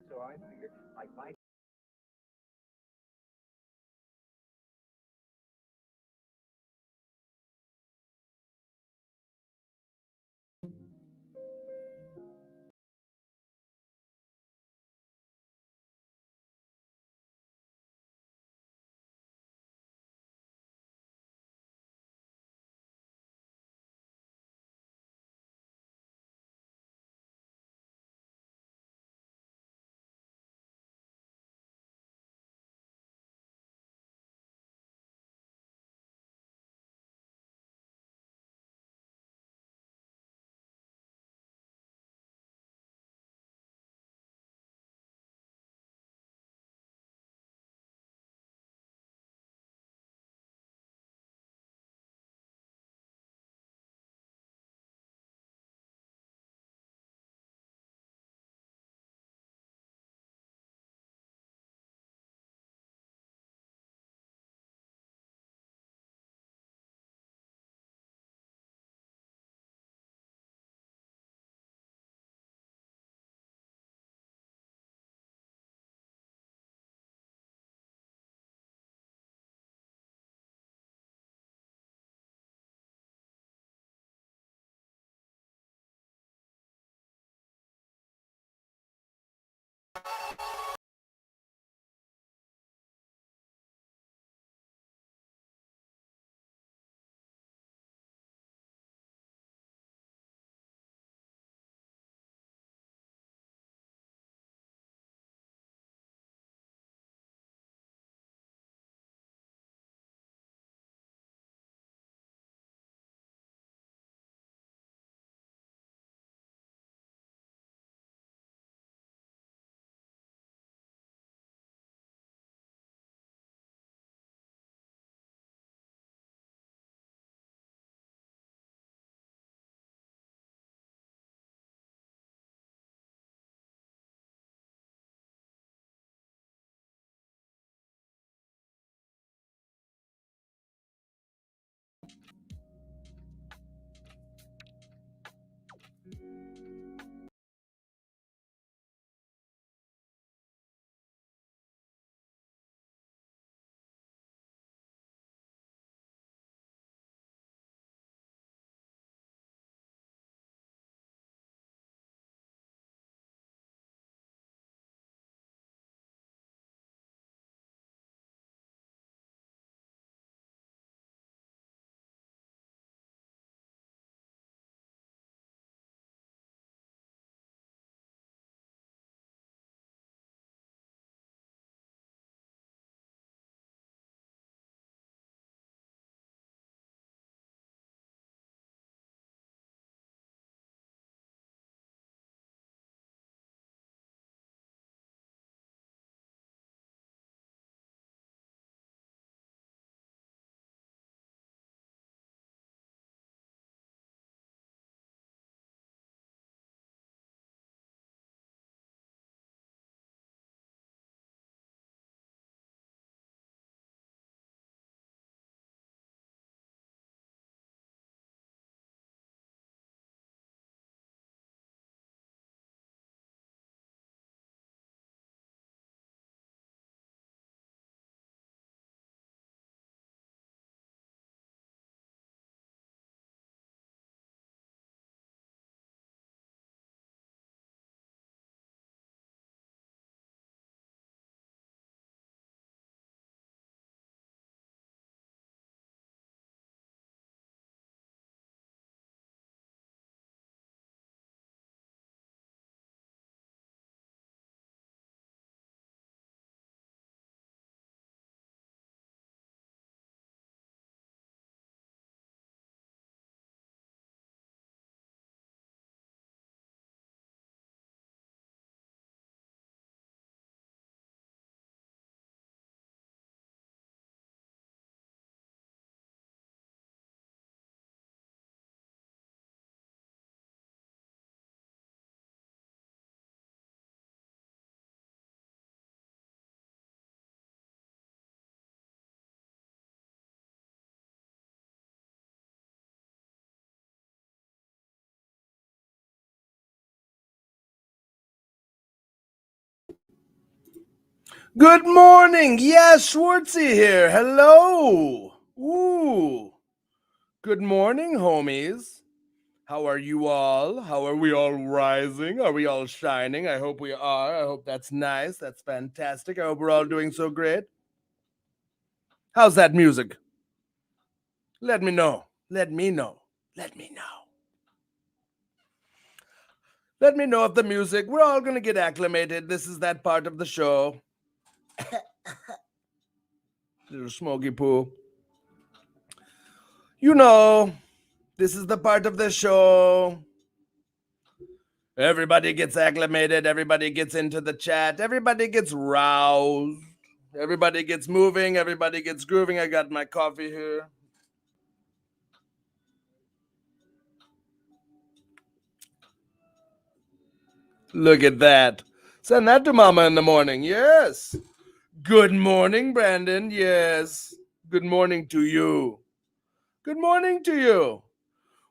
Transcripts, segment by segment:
So I figured, like my Good morning. Yes, Schwartzy here. Hello. Ooh. Good morning, homies. How are you all? How are we all rising? Are we all shining? I hope we are. I hope that's nice. That's fantastic. I hope we're all doing so great. How's that music? Let me know. Let me know. Let me know. Let me know if the music, we're all going to get acclimated. This is that part of the show. Little smoky poo. You know, this is the part of the show. Everybody gets acclimated. Everybody gets into the chat. Everybody gets roused. Everybody gets moving. Everybody gets grooving. I got my coffee here. Look at that. Send that to mama in the morning. Yes. Good morning, Brandon. Yes. Good morning to you. Good morning to you.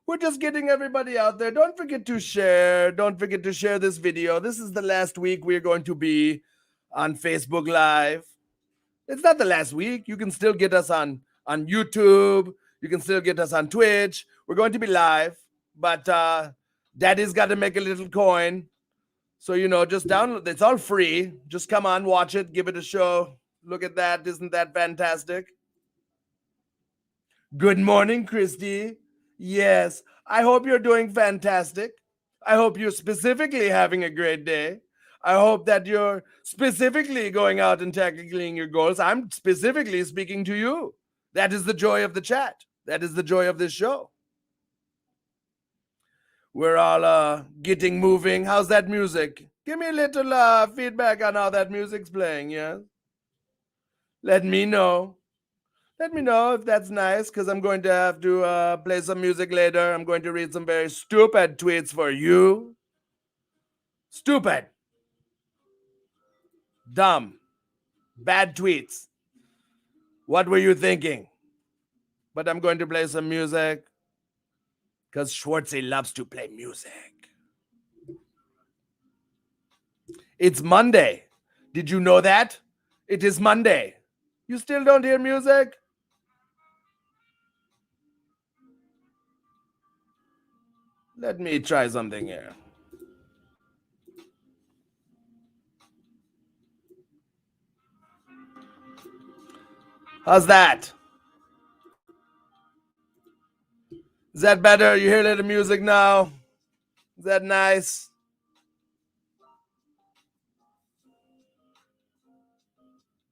We're just getting everybody out there. Don't forget to share. Don't forget to share this video. This is the last week we're going to be on Facebook Live. It's not the last week. You can still get us on YouTube. You can still get us on Twitch. We're going to be live, but Daddy's got to make a little coin. So, just download. It's all free. Just come on, watch it, give it a show. Look at that. Isn't that fantastic? Good morning, Christy. Yes, I hope you're doing fantastic. I hope you're specifically having a great day. I hope that you're specifically going out and tackling your goals. I'm specifically speaking to you. That is the joy of the chat. That is the joy of this show. We're all getting moving. How's that music? Give me a little feedback on how that music's playing, yeah? Let me know. Let me know if that's nice, because I'm going to have to play some music later. I'm going to read some very stupid tweets for you. Stupid. Dumb. Bad tweets. What were you thinking? But I'm going to play some music, because Schwartzy loves to play music. It's Monday. Did you know that? It is Monday. You still don't hear music? Let me try something here. How's that? Is that better? You hear a little music now? Is that nice?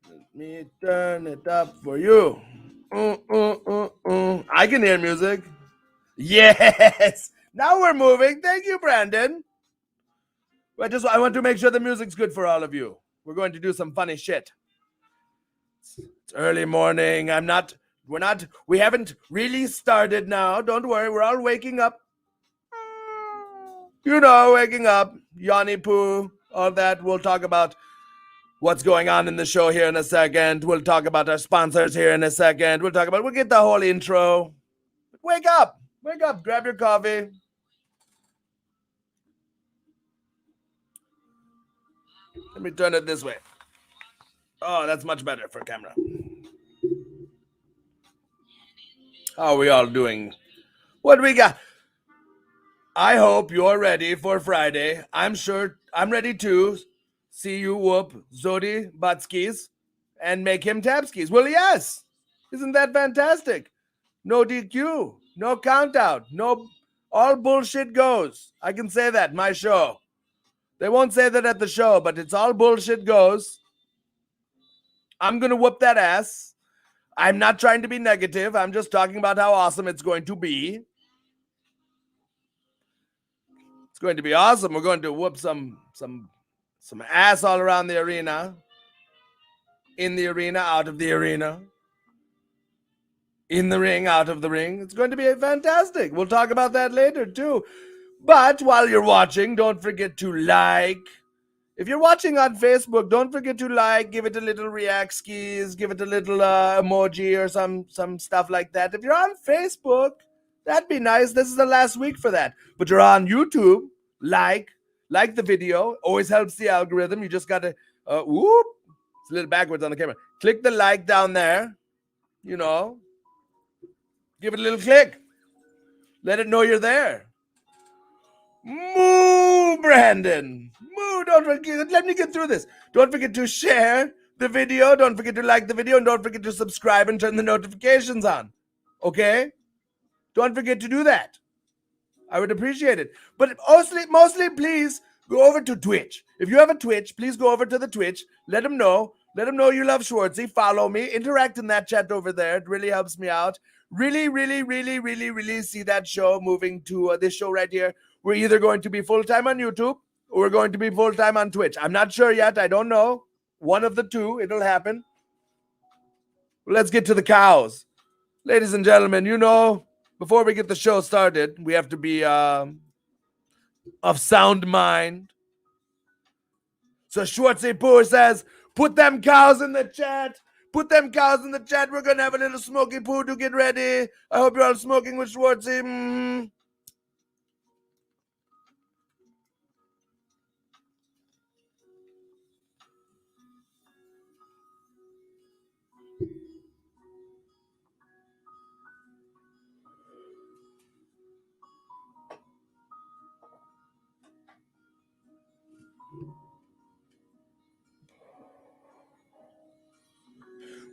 Let me turn it up for you. I can hear music. Yes. Now we're moving. Thank you, Brandon. I want to make sure the music's good for all of you. We're going to do some funny shit. It's early morning. We haven't really started now. Don't worry. We're all waking up. Waking up. Yanni Poo, all that. We'll talk about what's going on in the show here in a second. We'll talk about our sponsors here in a second. We'll get the whole intro. Wake up. Wake up. Grab your coffee. Let me turn it this way. Oh, that's much better for camera. How are we all doing? What do we got? I hope you're ready for Friday. I'm sure I'm ready to see you whoop Zodi Butskis and make him Tapskis. Well, yes. Isn't that fantastic? No DQ, no count out, no, all bullshit goes. I can say that, my show. They won't say that at the show, but it's all bullshit goes. I'm going to whoop that ass. I'm not trying to be negative. I'm just talking about how awesome it's going to be. It's going to be awesome. We're going to whoop some ass all around the arena. In the arena, out of the arena. In the ring, out of the ring. It's going to be fantastic. We'll talk about that later too. But while you're watching, don't forget to like. If you're watching on Facebook, don't forget to like, give it a little react skis, give it a little emoji or some stuff like that. If you're on Facebook, that'd be nice. This is the last week for that. But you're on YouTube, like the video. Always helps the algorithm. You just got to, It's a little backwards on the camera. Click the like down there. You know, give it a little click. Let it know you're there. Moo, Brandon. Moo, don't forget. Let me get through this. Don't forget to share the video. Don't forget to like the video. And don't forget to subscribe and turn the notifications on. Okay? Don't forget to do that. I would appreciate it. But mostly, please go over to Twitch. If you have a Twitch, please go over to the Twitch. Let them know. Let them know you love Schwartzy. Follow me. Interact in that chat over there. It really helps me out. Really see that show moving to this show right here. We're either going to be full-time on YouTube or we're going to be full-time on Twitch. I'm not sure yet. I don't know. One of the two. It'll happen. Let's get to the cows. Ladies and gentlemen, you know, before we get the show started, we have to be of sound mind. So Schwartzy-Poo'S says, put them cows in the chat. Put them cows in the chat. We're going to have a little smoky poo to get ready. I hope you're all smoking with Schwartzy.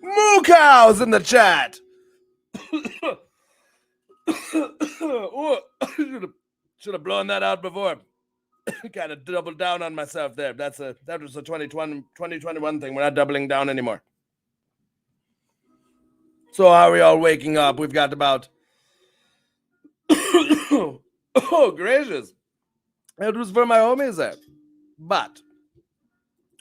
Moo cows in the chat. Should have blown that out before. Kind of doubled down on myself there. That was a 2021 thing. We're not doubling down anymore. So how are we all waking up? We've got about oh gracious. It was for my homies there. But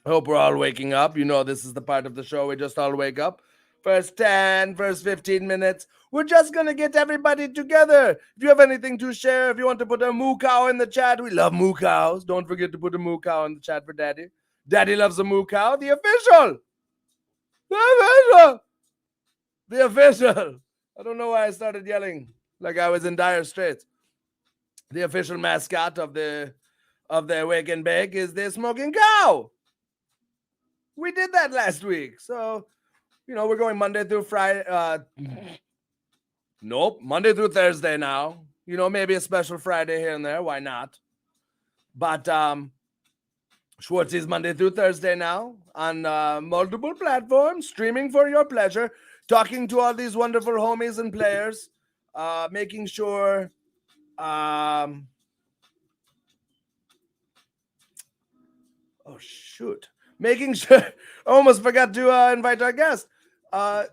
I hope we're all waking up. You know, this is the part of the show we just all wake up. First 10, first 15 minutes. We're just going to get everybody together. If you have anything to share, if you want to put a moo cow in the chat, we love moo cows. Don't forget to put a moo cow in the chat for Daddy. Daddy loves a moo cow. The official. The official. I don't know why I started yelling like I was in dire straits. The official mascot of the Wake and Bake is the smoking cow. We did that last week. So, you know, we're going Monday through Friday. Nope. Monday through Thursday now. You know, maybe a special Friday here and there. Why not? But Schwartzy's Monday through Thursday now on multiple platforms, streaming for your pleasure, talking to all these wonderful homies and players, making sure... oh, shoot. Making sure, I almost forgot to invite our guest.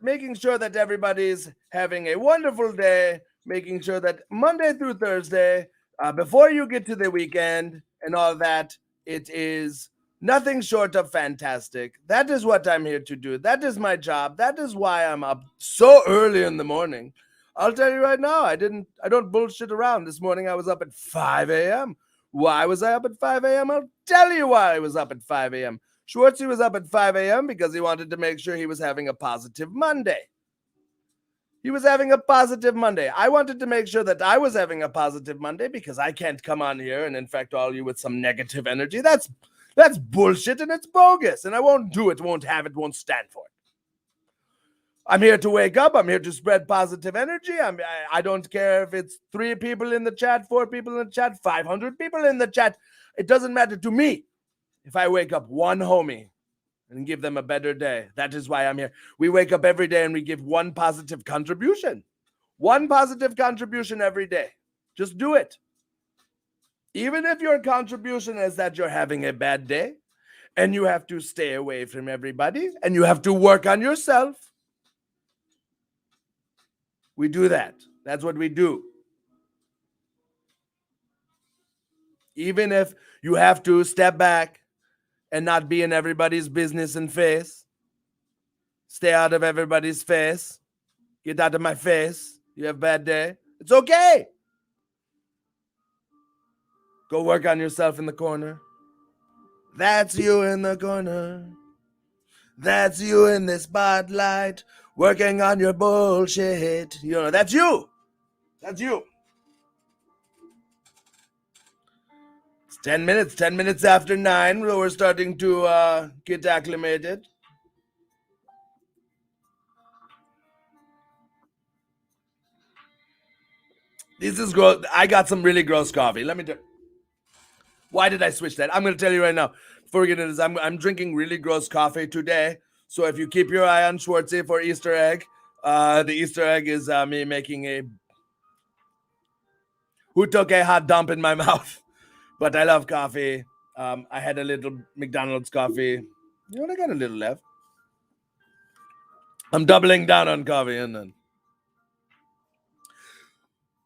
Making sure that everybody's having a wonderful day, making sure that Monday through Thursday, before you get to the weekend and all that, it is nothing short of fantastic. That is what I'm here to do. That is my job. That is why I'm up so early in the morning. I'll tell you right now, I don't bullshit around. This morning I was up at 5 a.m. Why was I up at 5 a.m.? I'll tell you why I was up at 5 a.m. Schwartzy was up at 5 a.m. because he wanted to make sure he was having a positive Monday. He was having a positive Monday. I wanted to make sure that I was having a positive Monday because I can't come on here and infect all you with some negative energy. That's bullshit and it's bogus. And I won't do it, won't have it, won't stand for it. I'm here to wake up. I'm here to spread positive energy. I don't care if it's 3 people in the chat, 4 people in the chat, 500 people in the chat. It doesn't matter to me if I wake up one homie and give them a better day. That is why I'm here. We wake up every day and we give one positive contribution. One positive contribution every day. Just do it. Even if your contribution is that you're having a bad day and you have to stay away from everybody and you have to work on yourself. We do that. That's what we do. Even if you have to step back and not be in everybody's business and face. Stay out of everybody's face. Get out of my face. You have a bad day. It's okay. Go work on yourself in the corner. That's you in the corner. That's you in the spotlight. Working on your bullshit. You know, that's you. That's you. It's 10 minutes after 9. We're starting to get acclimated. This is gross. I got some really gross coffee. Let me tell. Why did I switch that? I'm going to tell you right now. Before we get into this, I'm drinking really gross coffee today. So if you keep your eye on Schwartzy for Easter egg, the Easter egg is me making a who took a hot dump in my mouth. But I love coffee. I had a little McDonald's coffee. You know, I got a little left. I'm doubling down on coffee, and then.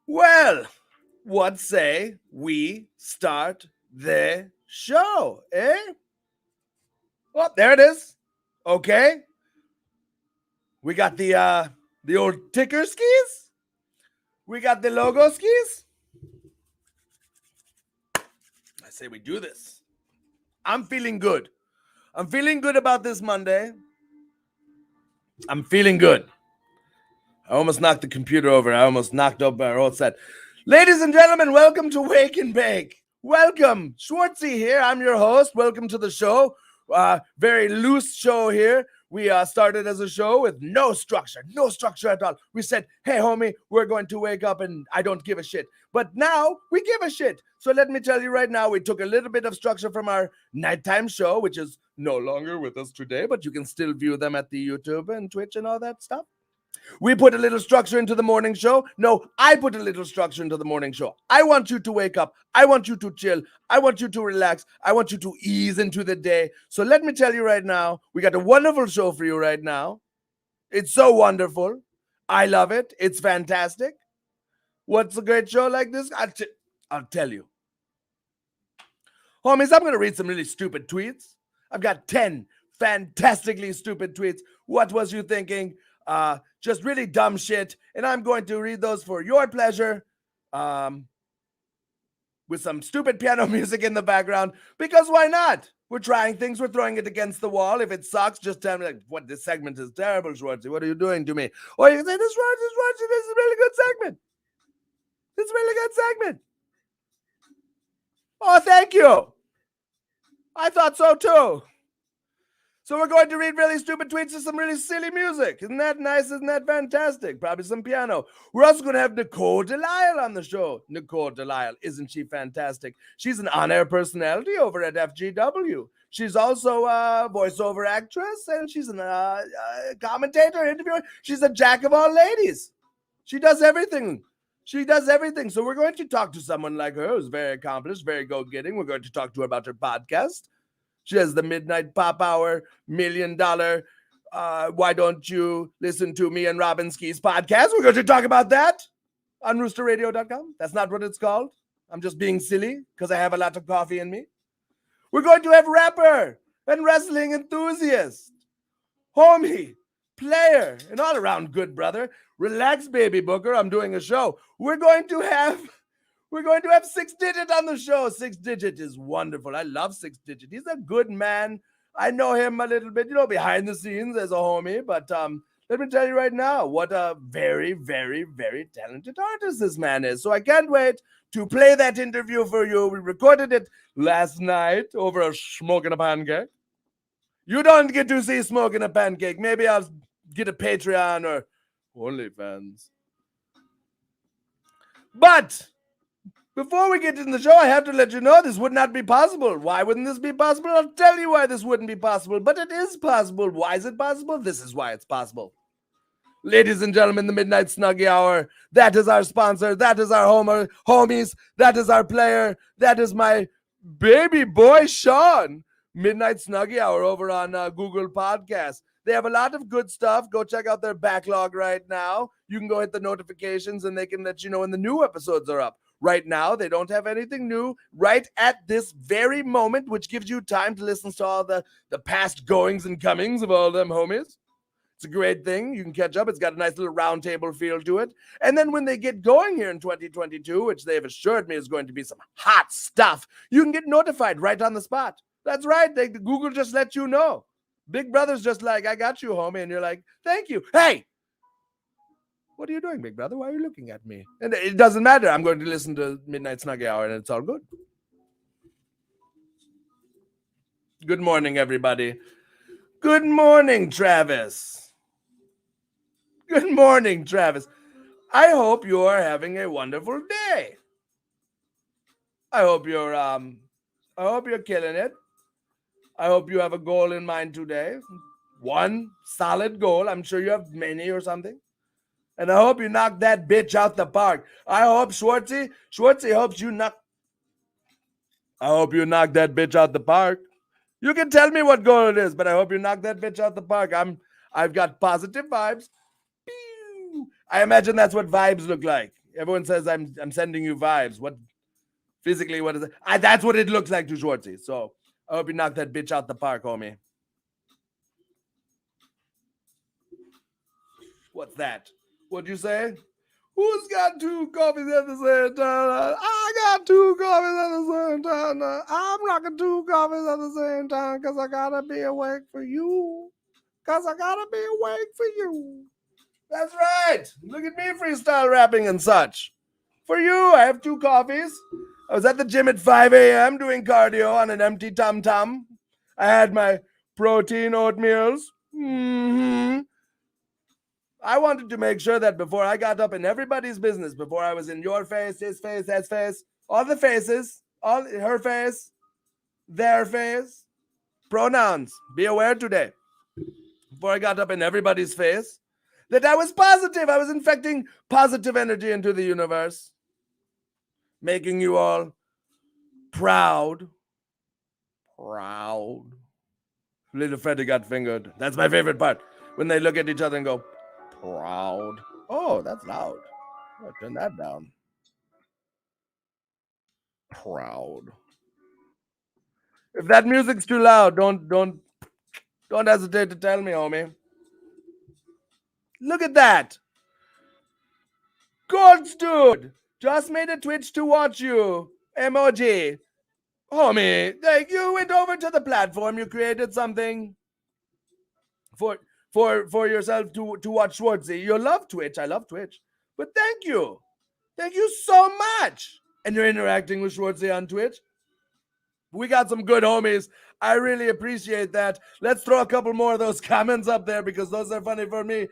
Well, what say we start the show, eh? Oh, there it is. Okay. We got the old ticker skis. We got the logo skis. I say we do this. I'm feeling good. I'm feeling good about this Monday. I'm feeling good. I almost knocked the computer over. I almost knocked up our whole set. Ladies and gentlemen, welcome to Wake and Bake. Welcome. Schwartzy here. I'm your host. Welcome to the show. Very loose show here. We started as a show with no structure at all. We said, hey, homie, we're going to wake up and I don't give a shit. But now we give a shit. So let me tell you right now, we took a little bit of structure from our nighttime show, which is no longer with us today, but you can still view them at the YouTube and Twitch and all that stuff. We put a little structure into the morning show. No, I put a little structure into the morning show. I want you to wake up. I want you to chill. I want you to relax. I want you to ease into the day. So let me tell you right now, we got a wonderful show for you right now. It's so wonderful. I love it. It's fantastic. What's a great show like this? I'll tell you. Homies, I'm going to read some really stupid tweets. I've got 10 fantastically stupid tweets. What was you thinking? Just really dumb shit, and I'm going to read those for your pleasure, with some stupid piano music in the background, because why not? We're trying things, we're throwing it against the wall. If it sucks, just tell me, like, what, this segment is terrible, Schwartzy, what are you doing to me? Or you can say, this is a really good segment. This is a really good segment. Oh, thank you. I thought so too. So we're going to read really stupid tweets to some really silly music. Isn't that nice? Isn't that fantastic? Probably some piano. We're also going to have Nicole DeLisle on the show. Nicole DeLisle, isn't she fantastic? She's an on-air personality over at FGW. She's also a voiceover actress, and she's a commentator, interviewer. She's a jack of all ladies. She does everything. She does everything. So we're going to talk to someone like her who's very accomplished, very go-getting. We're going to talk to her about her podcast. She has the Midnight Pop Hour, $1 Million. Why don't you listen to me and Robin Ski's podcast? We're going to talk about that on roosterradio.com. That's not what it's called. I'm just being silly because I have a lot of coffee in me. We're going to have rapper and wrestling enthusiast, homie, player, and all around good brother. Relax, baby booker. I'm doing a show. We're going to have Sixx Digit on the show. Sixx Digit is wonderful. I love Sixx Digit. He's a good man. I know him a little bit, behind the scenes as a homie. But let me tell you right now, what a very, very, very talented artist this man is. So I can't wait to play that interview for you. We recorded it last night over a smoking a pancake. You don't get to see smoking a pancake. Maybe I'll get a Patreon or OnlyFans. But before we get into the show, I have to let you know this would not be possible. Why wouldn't this be possible? I'll tell you why this wouldn't be possible, but it is possible. Why is it possible? This is why it's possible. Ladies and gentlemen, the Midnight Snuggie Hour, that is our sponsor. That is our homies. That is our player. That is my baby boy, Sean. Midnight Snuggie Hour over on Google Podcasts. They have a lot of good stuff. Go check out their backlog right now. You can go hit the notifications and they can let you know when the new episodes are up. Right now, they don't have anything new right at this very moment, which gives you time to listen to all the past goings and comings of all them homies. It's a great thing. You can catch up. It's got a nice little round table feel to it. And then when they get going here in 2022, which they've assured me is going to be some hot stuff, you can get notified right on the spot. That's right. Google just let you know. Big Brother's just like, I got you, homie. And you're like, thank you. Hey! What are you doing, big brother? Why are you looking at me? And it doesn't matter. I'm going to listen to Midnight Snuggie Hour, and it's all good. Good morning, everybody. Good morning, Travis. Good morning, Travis. I hope you are having a wonderful day. I hope you're killing it. I hope you have a goal in mind today. One solid goal. I'm sure you have many or something. And I hope you knock that bitch out the park. I hope Schwartzy hopes you knock. I hope you knock that bitch out the park. You can tell me what goal it is, but I hope you knock that bitch out the park. I've got positive vibes. Pew! I imagine that's what vibes look like. Everyone says I'm sending you vibes. What physically? What is it? That's what it looks like to Schwartzy. So I hope you knock that bitch out the park, homie. What's that? What'd you say? Who's got two coffees at the same time? I got two coffees at the same time. I'm rocking two coffees at the same time because I gotta be awake for you. Because I gotta be awake for you. That's right. Look at me freestyle rapping and such. For you, I have two coffees. I was at the gym at 5 a.m. doing cardio on an empty tum-tum. I had my protein oatmeals. I wanted to make sure that before I got up in everybody's business, before I was in your face, his face, his face, all the faces, all her face, their face, pronouns, be aware today. Before I got up in everybody's face, that I was positive. I was infecting positive energy into the universe, making you all proud. Proud. Little Freddy got fingered. That's my favorite part. When they look at each other and go, proud. Oh, that's loud. I'll turn that down. Proud. If that music's too loud, don't hesitate to tell me, homie. Look at that. Gods, dude. Just made a Twitch to watch you. Emoji. Homie, like you went over to the platform, you created something for yourself to watch Schwartzy. You love Twitch. I love Twitch. But thank you. Thank you so much. And you're interacting with Schwartzy on Twitch. We got some good homies. I really appreciate that. Let's throw a couple more of those comments up there because those are funny for me.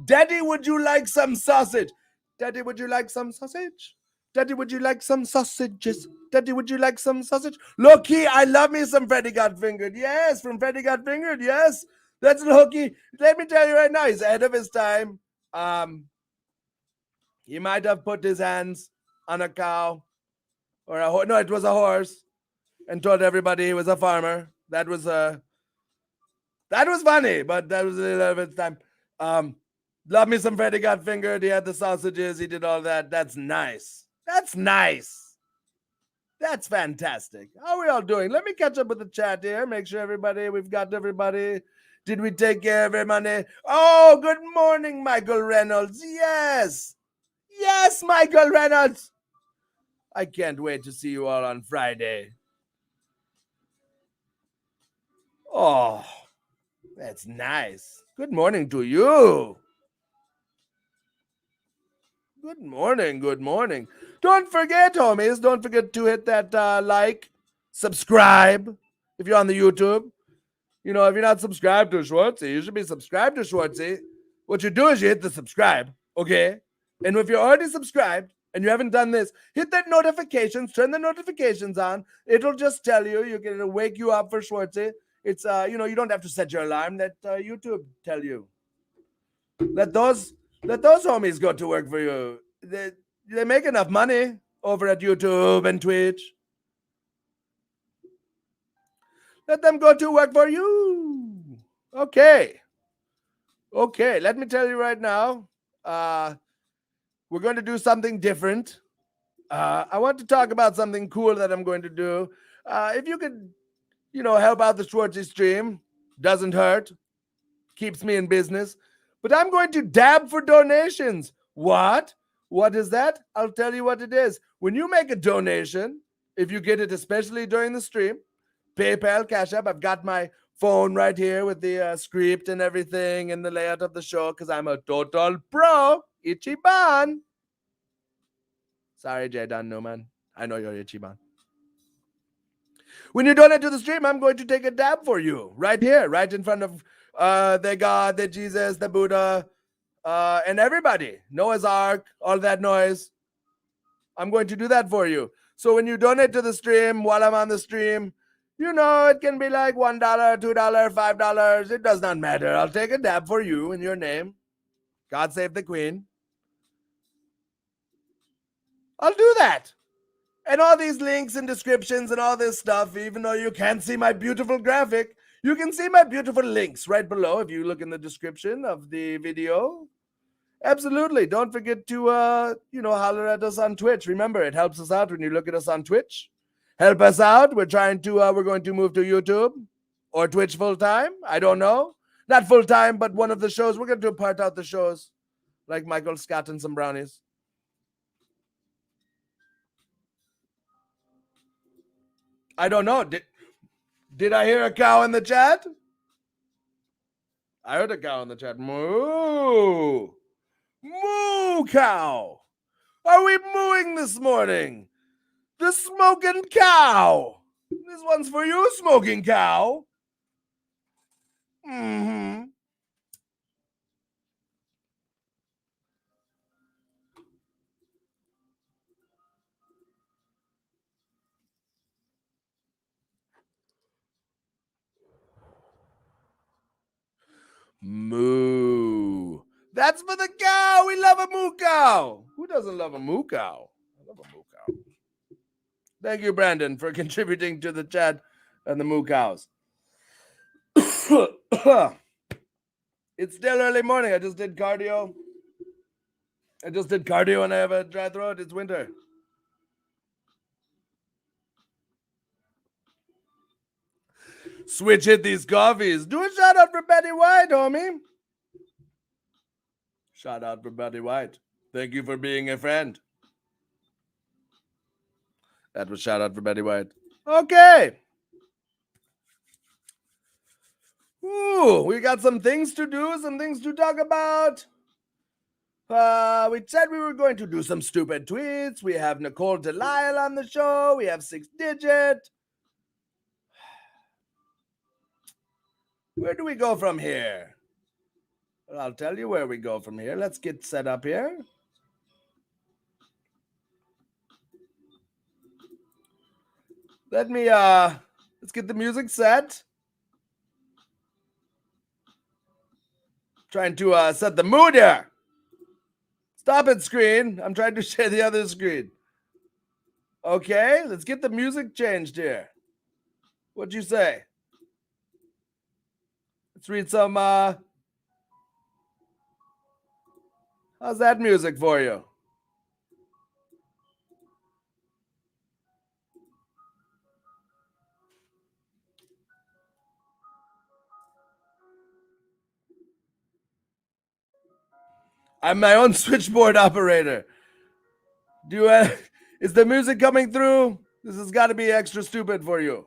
Daddy, would you like some sausage? Daddy, would you like some sausage? Daddy, would you like some sausages? Daddy, would you like some sausage? Low key, I love me some Freddy Got Fingered. Yes, from Freddy Got Fingered. Yes, that's low key. Let me tell you right now, he's ahead of his time. He might have put his hands on a cow or a horse. No, it was a horse, and told everybody he was a farmer. That was funny, but that was a little bit of time. Love me some Freddy Got Fingered. He had the sausages. He did all that. That's nice. That's nice. That's fantastic. How are we all doing? Let me catch up with the chat here. Make sure we've got everybody. Did we take care of everybody? Oh, good morning, Michael Reynolds. Yes. Yes, Michael Reynolds. I can't wait to see you all on Friday. Oh, that's nice. Good morning to you. Good morning. Good morning. Don't forget, homies, don't forget to hit that like, subscribe if you're on the YouTube. You know, if you're not subscribed to Schwartzy, you should be subscribed to Schwartzy. What you do is you hit the subscribe, okay? And if you're already subscribed and you haven't done this, hit that notifications, turn the notifications on. It'll just tell you, it'll wake you up for Schwartzy. It's, you don't have to set your alarm. Let YouTube tell you. Let those homies go to work for you. They make enough money over at YouTube and Twitch. Let them go to work for you. Okay. Let me tell you right now. We're going to do something different. I want to talk about something cool that I'm going to do. If you could, help out the Schwartzy stream, doesn't hurt, keeps me in business. But I'm going to dab for donations. What? What is that? I'll tell you what it is. When you make a donation, if you get it especially during the stream, PayPal, Cash App, I've got my phone right here with the script and everything and the layout of the show because I'm a total pro. Ichiban. Sorry, Jaydan Newman. I know you're Ichiban. When you donate to the stream, I'm going to take a dab for you right here, right in front of the God, the Jesus, the Buddha, and everybody, Noah's Ark, all that noise. I'm going to do that for you. So when you donate to the stream while I'm on the stream, it can be like $1, $2, $5. It does not matter. I'll take a dab for you in your name. God save the Queen. I'll do that. And all these links and descriptions and all this stuff, even though you can't see my beautiful graphic, you can see my beautiful links right below if you look in the description of the video. Absolutely. Don't forget to, holler at us on Twitch. Remember, it helps us out when you look at us on Twitch. Help us out. We're going to move to YouTube or Twitch full time. I don't know. Not full time, but one of the shows. We're going to part out the shows like Michael Scott and some brownies. I don't know. Did I hear a cow in the chat? I heard a cow in the chat. Moo! Moo cow! Are we mooing this morning? The smoking cow! This one's for you, smoking cow. Mm-hmm. Moo. That's for the cow. We love a moo cow. Who doesn't love a moo cow? I love a moo cow. Thank you, Brandon, for contributing to the chat and the moo cows. It's still early morning. I just did cardio. And I have a dry throat. It's winter. Switch hit these coffees. Do a shout out for Betty White, homie. Shout out for Betty White. Thank you for being a friend. That was shout out for Betty White. Okay. Ooh, we got some things to do, some things to talk about. We said we were going to do some stupid tweets. We have Nicole DeLisle on the show. We have Sixx Digit. Where do we go from here? Well, I'll tell you where we go from here. Let's get set up here. Let's get the music set. Trying to set the mood here. Stop it, screen. I'm trying to share the other screen. Okay, let's get the music changed here. What'd you say? Let's read some, how's that music for you? I'm my own switchboard operator. Is the music coming through? This has got to be extra stupid for you.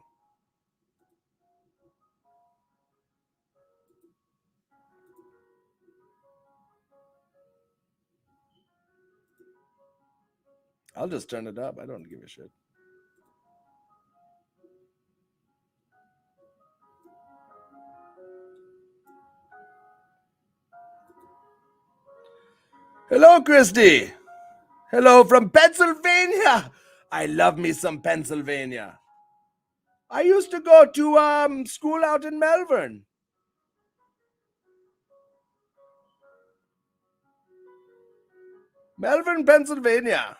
I'll just turn it up. I don't give a shit. Hello, Christy. Hello from Pennsylvania. I love me some Pennsylvania. I used to go to school out in Melbourne. Melbourne, Pennsylvania.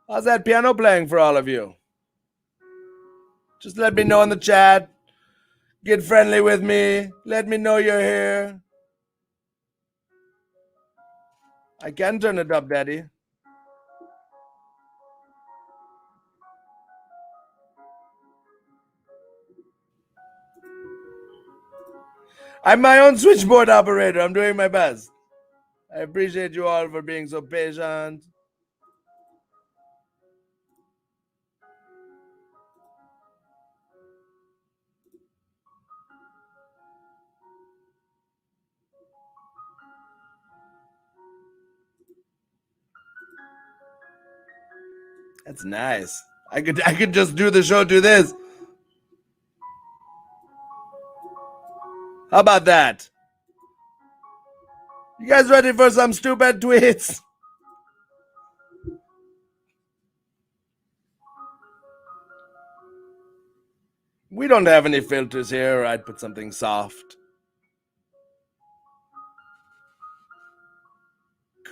How's that piano playing for all of you? Just let me know in the chat. Get friendly with me. Let me know you're here. I can turn it up, Daddy. I'm my own switchboard operator. I'm doing my best. I appreciate you all for being so patient. That's nice. I could just do the show to this. How about that? You guys ready for some stupid tweets? We don't have any filters here, or I'd put something soft.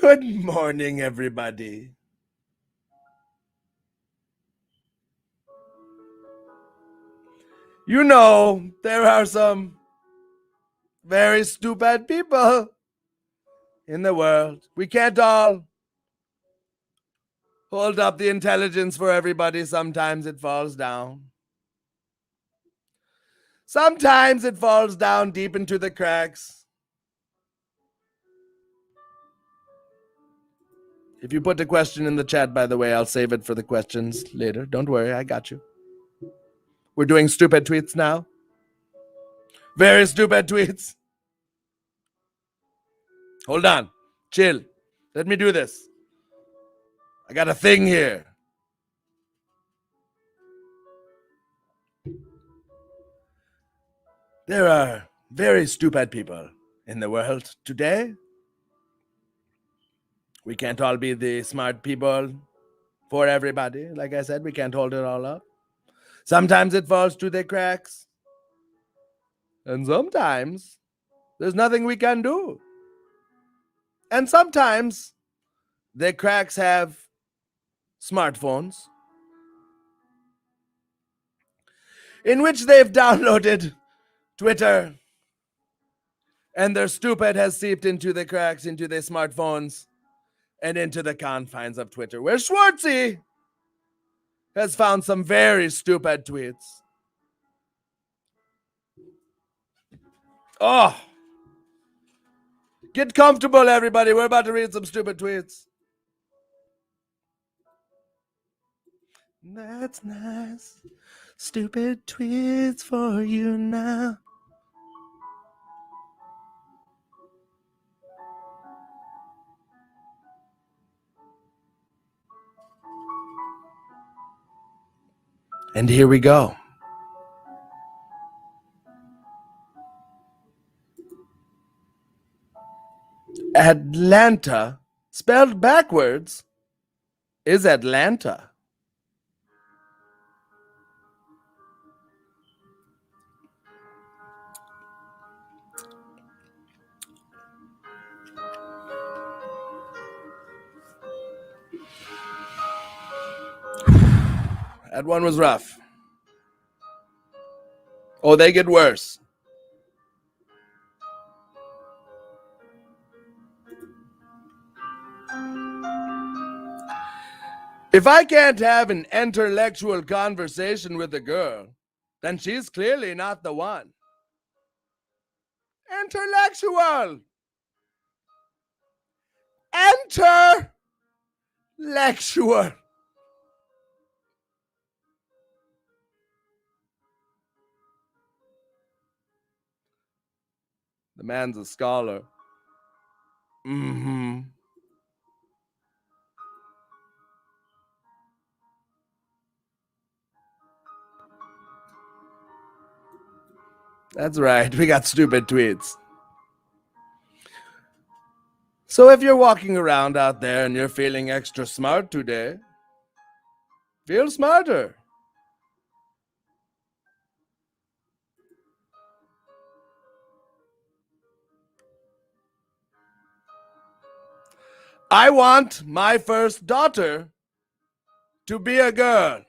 Good morning, everybody. You know, there are some very stupid people in the world. We can't all hold up the intelligence for everybody. Sometimes it falls down. Sometimes it falls down deep into the cracks. If you put a question in the chat, by the way, I'll save it for the questions later. Don't worry, I got you. We're doing stupid tweets now. Very stupid tweets. Hold on. Chill. Let me do this. I got a thing here. There are very stupid people in the world today. We can't all be the smart people for everybody. Like I said, we can't hold it all up. Sometimes it falls through the cracks. And sometimes there's nothing we can do. And sometimes the cracks have smartphones in which they've downloaded Twitter, and their stupid has seeped into the cracks, into their smartphones, and into the confines of Twitter, where Schwartzy has found some very stupid tweets. Oh, get comfortable, everybody. We're about to read some stupid tweets. That's nice. Stupid tweets for you now. And here we go. Atlanta, spelled backwards, is Atlanta. That one was rough. Oh, they get worse. If I can't have an intellectual conversation with a girl, then she's clearly not the one. Intellectual. Intellectual. The man's a scholar. Mm-hmm. That's right. We got stupid tweets. So if you're walking around out there and you're feeling extra smart today, feel smarter. I want my first daughter to be a girl.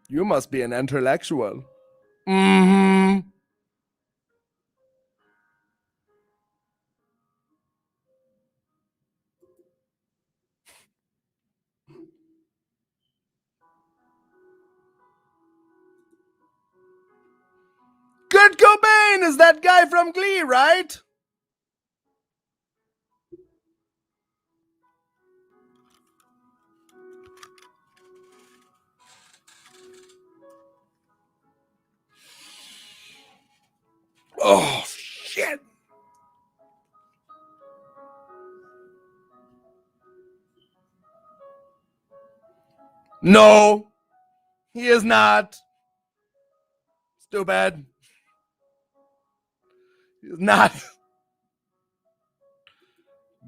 You must be an intellectual. Mm-hmm. Kurt Cobain is that guy from Glee, right? Oh, shit. No, he is not. Stupid. He is not.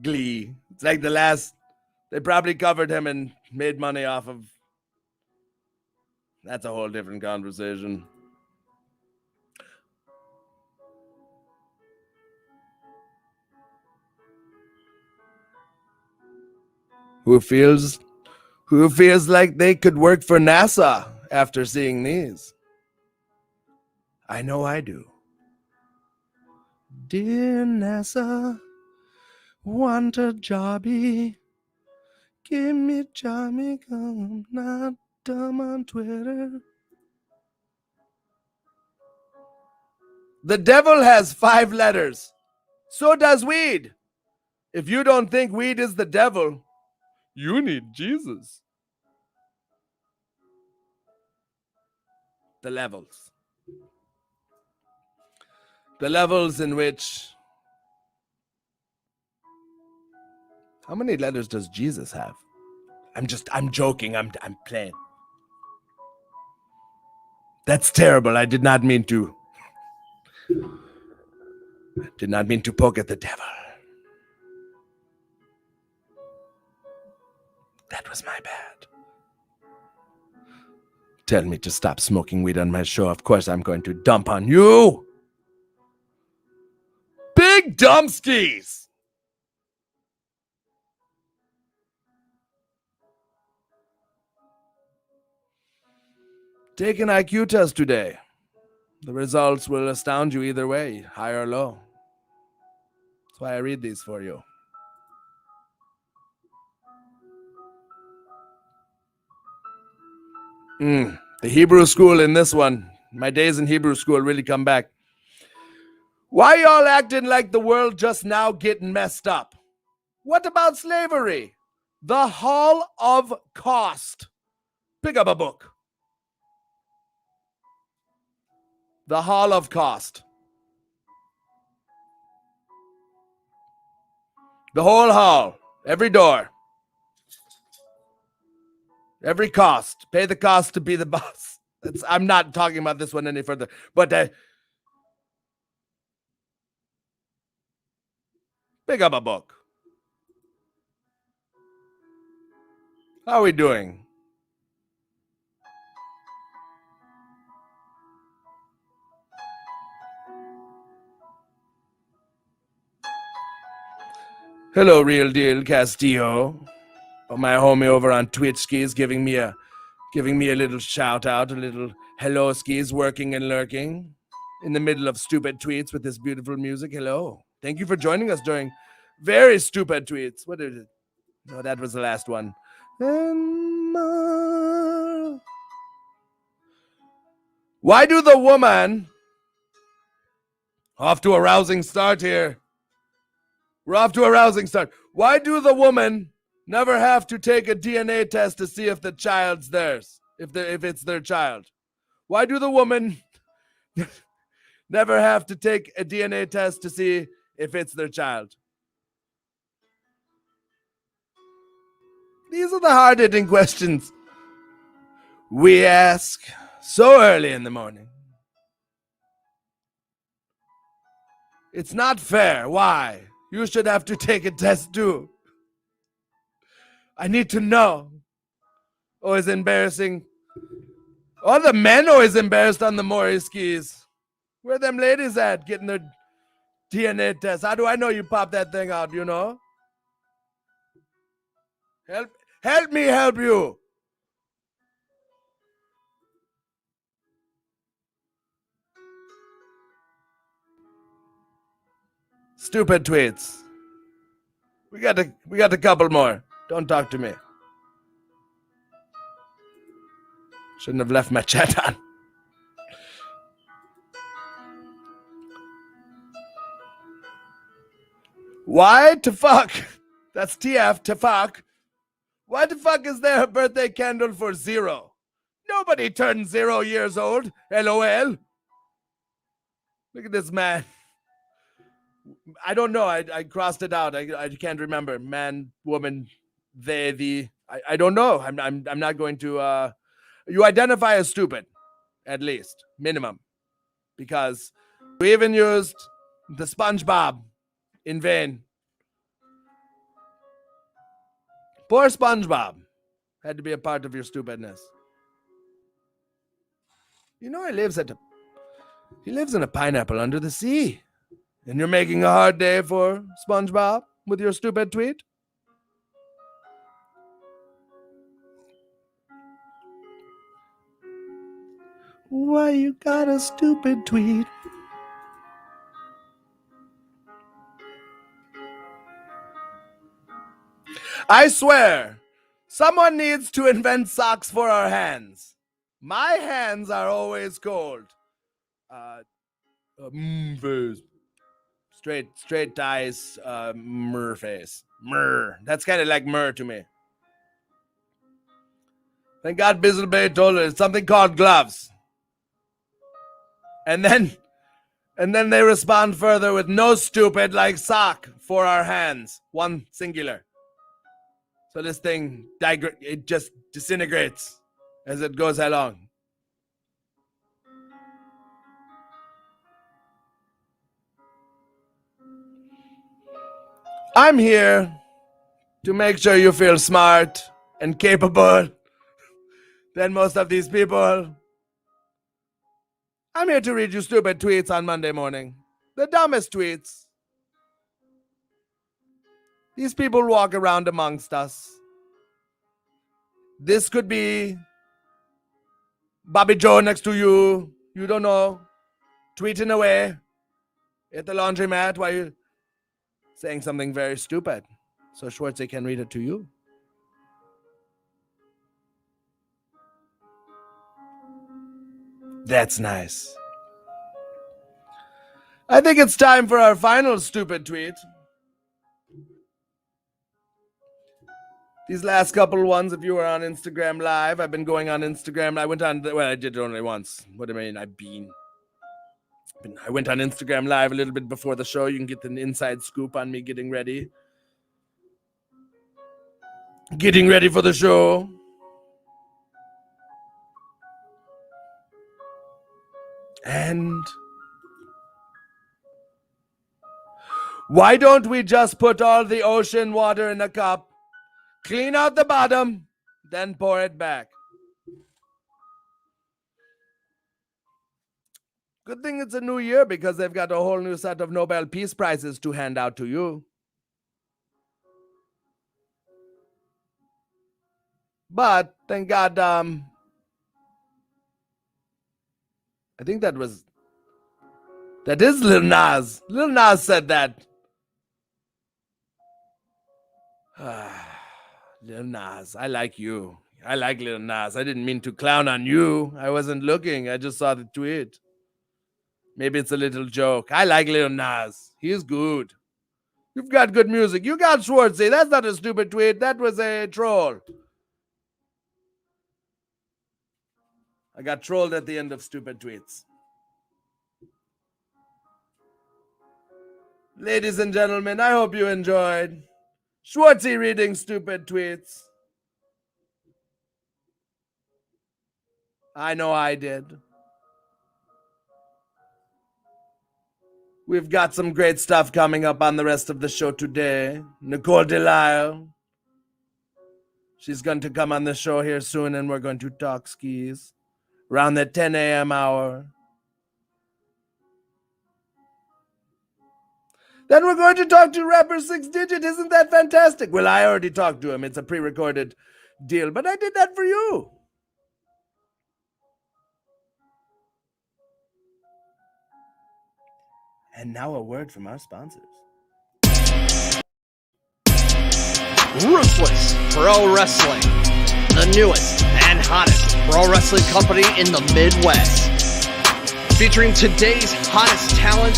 Glee. It's like the last. They probably covered him and made money off of. That's a whole different conversation. Who feels like they could work for NASA after seeing these? I know I do. Dear NASA, want a jobby? Give me jobby, 'cause I'm not dumb on Twitter. The devil has 5 letters. So does weed. If you don't think weed is the devil, you need Jesus. The levels. The levels in which. How many letters does Jesus have? I'm joking. I'm playing. That's terrible. I did not mean to poke at the devil. That was my bad. Tell me to stop smoking weed on my show. Of course I'm going to dump on you. Big dumpskis. Take an IQ test today. The results will astound you either way, high or low. That's why I read these for you. The Hebrew school in this one. My days in Hebrew school really come back. Why y'all acting like the world just now getting messed up? What about slavery? The Hall of Cost. Pick up a book. The Hall of Cost. The whole hall. Every door. Every cost. Pay the cost to be the boss. I'm not talking about this one any further. But pick up a book. How are we doing? Hello, Real Deal Castillo. My homie over on Twitch skis giving me a little shout out, a little hello skis, working and lurking in the middle of stupid tweets with this beautiful music. Hello. Thank you for joining us during very stupid tweets. What is it? No, that was the last one. Why do the woman off to a rousing start here? We're off to a rousing start. Why do the woman never have to take a DNA test to see if the child's theirs, if it's their child? Why do the woman never have to take a DNA test to see if it's their child? These are the hard-hitting questions we ask so early in the morning. It's not fair. Why? You should have to take a test too. I need to know. Oh, it's embarrassing. Oh, the men always embarrassed on the Maury skis. Where them ladies at getting their DNA test? How do I know you pop that thing out, you know? Help me help you. Stupid tweets. We got a couple more. Don't talk to me. Shouldn't have left my chat on. Why to fuck? That's TF to fuck. Why the fuck is there a birthday candle for 0? Nobody turned 0 years old. LOL. Look at this man. I don't know. I crossed it out. I can't remember. Man, woman, they, the. I don't know. I'm not going to. You identify as stupid, at least minimum, because we even used the SpongeBob in vain. Poor SpongeBob had to be a part of your stupidness. You know, he lives in a pineapple under the sea, and you're making a hard day for SpongeBob with your stupid tweet. Why you got a stupid tweet? I swear, someone needs to invent socks for our hands. My hands are always cold. Face. Straight ties, mer face. Mer. That's kind of like mer to me. Thank God Bizzlebay told her it's something called gloves. And then they respond further with no stupid like sock for our hands. One singular. So this thing, it just disintegrates as it goes along. I'm here to make sure you feel smart and capable than most of these people. I'm here to read you stupid tweets on Monday morning. The dumbest tweets. These people walk around amongst us. This could be Bobby Joe next to you. You don't know. Tweeting away at the laundromat while you're saying something very stupid. So Schwartzy can read it to you. That's nice. I think it's time for our final stupid tweet. These last couple ones, if you were on Instagram Live, I've been going on Instagram. I did it only once. What do I mean? I went on Instagram Live a little bit before the show. You can get an inside scoop on me getting ready. Getting ready for the show. And why don't we just put all the ocean water in a cup, clean out the bottom, then pour it back? Good thing it's a new year because they've got a whole new set of Nobel Peace Prizes to hand out to you. But thank God, I think that is Lil Nas. Lil Nas said that. Lil Nas, I like you. I like Lil Nas. I didn't mean to clown on you. I wasn't looking. I just saw the tweet. Maybe it's a little joke. I like Lil Nas. He's good. You've got good music. You got Schwartzy. That's not a stupid tweet. That was a troll. I got trolled at the end of stupid tweets. Ladies and gentlemen, I hope you enjoyed Schwartzy reading stupid tweets. I know I did. We've got some great stuff coming up on the rest of the show today. Nicole DeLisle. She's going to come on the show here soon, and we're going to talk skis around the 10 a.m. hour. Then we're going to talk to Rapper Sixx Digit. Isn't that fantastic? Well, I already talked to him. It's a pre-recorded deal, but I did that for you. And now a word from our sponsors. Ruthless Pro Wrestling, the newest and hottest pro wrestling company in the Midwest, featuring today's hottest talent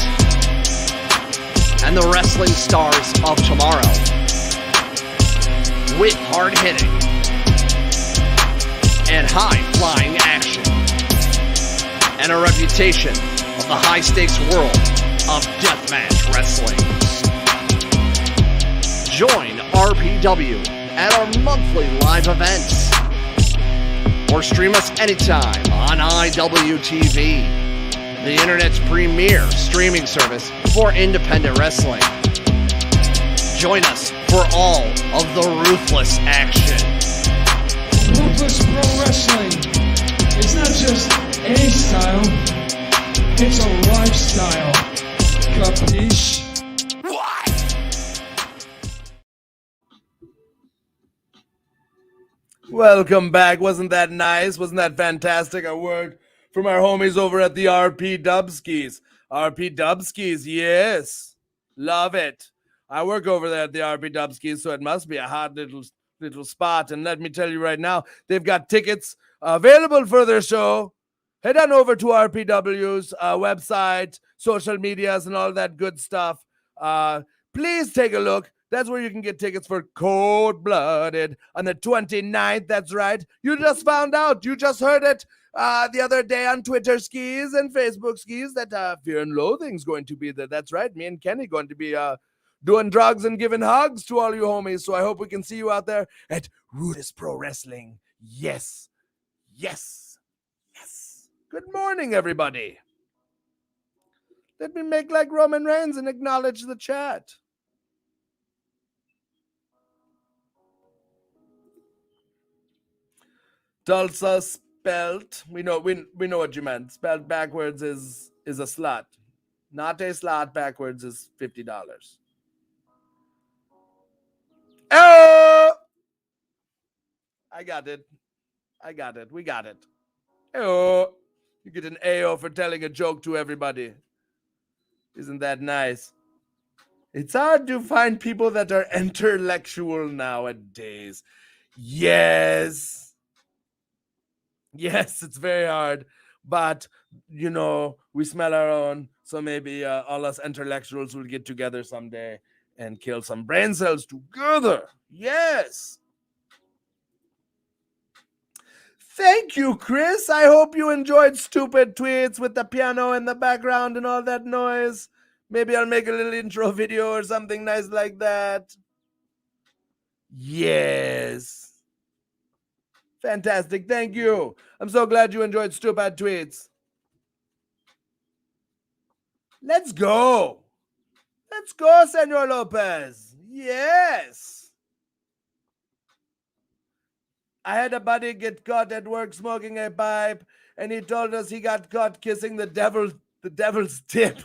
and the wrestling stars of tomorrow, with hard-hitting and high-flying action, and a reputation of the high-stakes world of deathmatch wrestling. Join RPW at our monthly live events. Or stream us anytime on iwtv, the internet's premier streaming service for independent wrestling. Join us for all of the ruthless action. Ruthless Pro Wrestling. It's not just a style, it's a lifestyle. Capiche? Welcome back. Wasn't that nice? Wasn't that fantastic? A word from our homies over at the RP Dubskis. RP Dubskis, yes. Love it. I work over there at the RP Dubskis, so it must be a hot little spot. And let me tell you right now, they've got tickets available for their show. Head on over to RPW's website, social medias, and all that good stuff. Please take a look. That's where you can get tickets for Cold Blooded on the 29th. That's right. You just found out. You just heard it the other day on Twitter skis and Facebook skis that Fear and Loathing's going to be there. That's right. Me and Kenny going to be doing drugs and giving hugs to all you homies. So I hope we can see you out there at Rudis Pro Wrestling. Yes. Yes. Yes. Good morning, everybody. Let me make like Roman Reigns and acknowledge the chat. Tulsa spelt, we know what you meant. Spelled backwards is a slut. Not a slot backwards is $50. Oh! I got it. We got it. Oh! You get an AO for telling a joke to everybody. Isn't that nice? It's hard to find people that are intellectual nowadays. Yes. Yes, it's very hard, but, you know, we smell our own, so maybe all us intellectuals will get together someday and kill some brain cells together. Yes. Thank you, Chris. I hope you enjoyed stupid tweets with the piano in the background and all that noise. Maybe I'll make a little intro video or something nice like that. Yes. Fantastic. Thank you. I'm so glad you enjoyed stupid tweets. Let's go. Let's go, Senor Lopez. Yes. I had a buddy get caught at work smoking a pipe, and he told us he got caught kissing the devil's tip.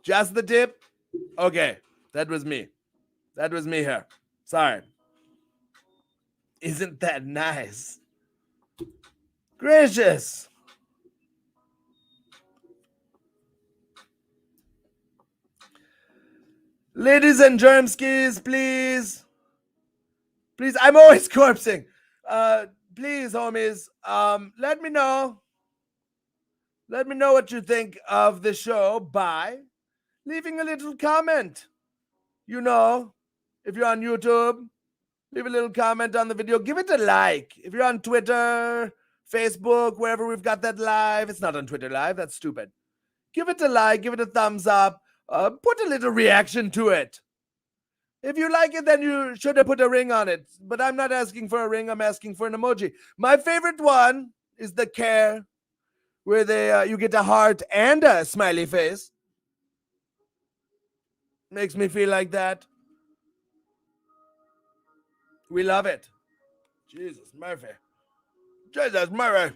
Just the tip? Okay, that was me. That was me here. Sorry. Isn't that nice? Gracious. Ladies and germskis, please. Please, I'm always corpsing. Please, homies, let me know. Let me know what you think of the show by leaving a little comment. You know, if you're on YouTube, leave a little comment on the video. Give it a like. If you're on Twitter, Facebook, wherever we've got that live. It's not on Twitter live. That's stupid. Give it a like. Give it a thumbs up. Put a little reaction to it. If you like it, then you should have put a ring on it. But I'm not asking for a ring. I'm asking for an emoji. My favorite one is the care, where you get a heart and a smiley face. Makes me feel like that. We love it. Jesus Murphy. Jesus Murray.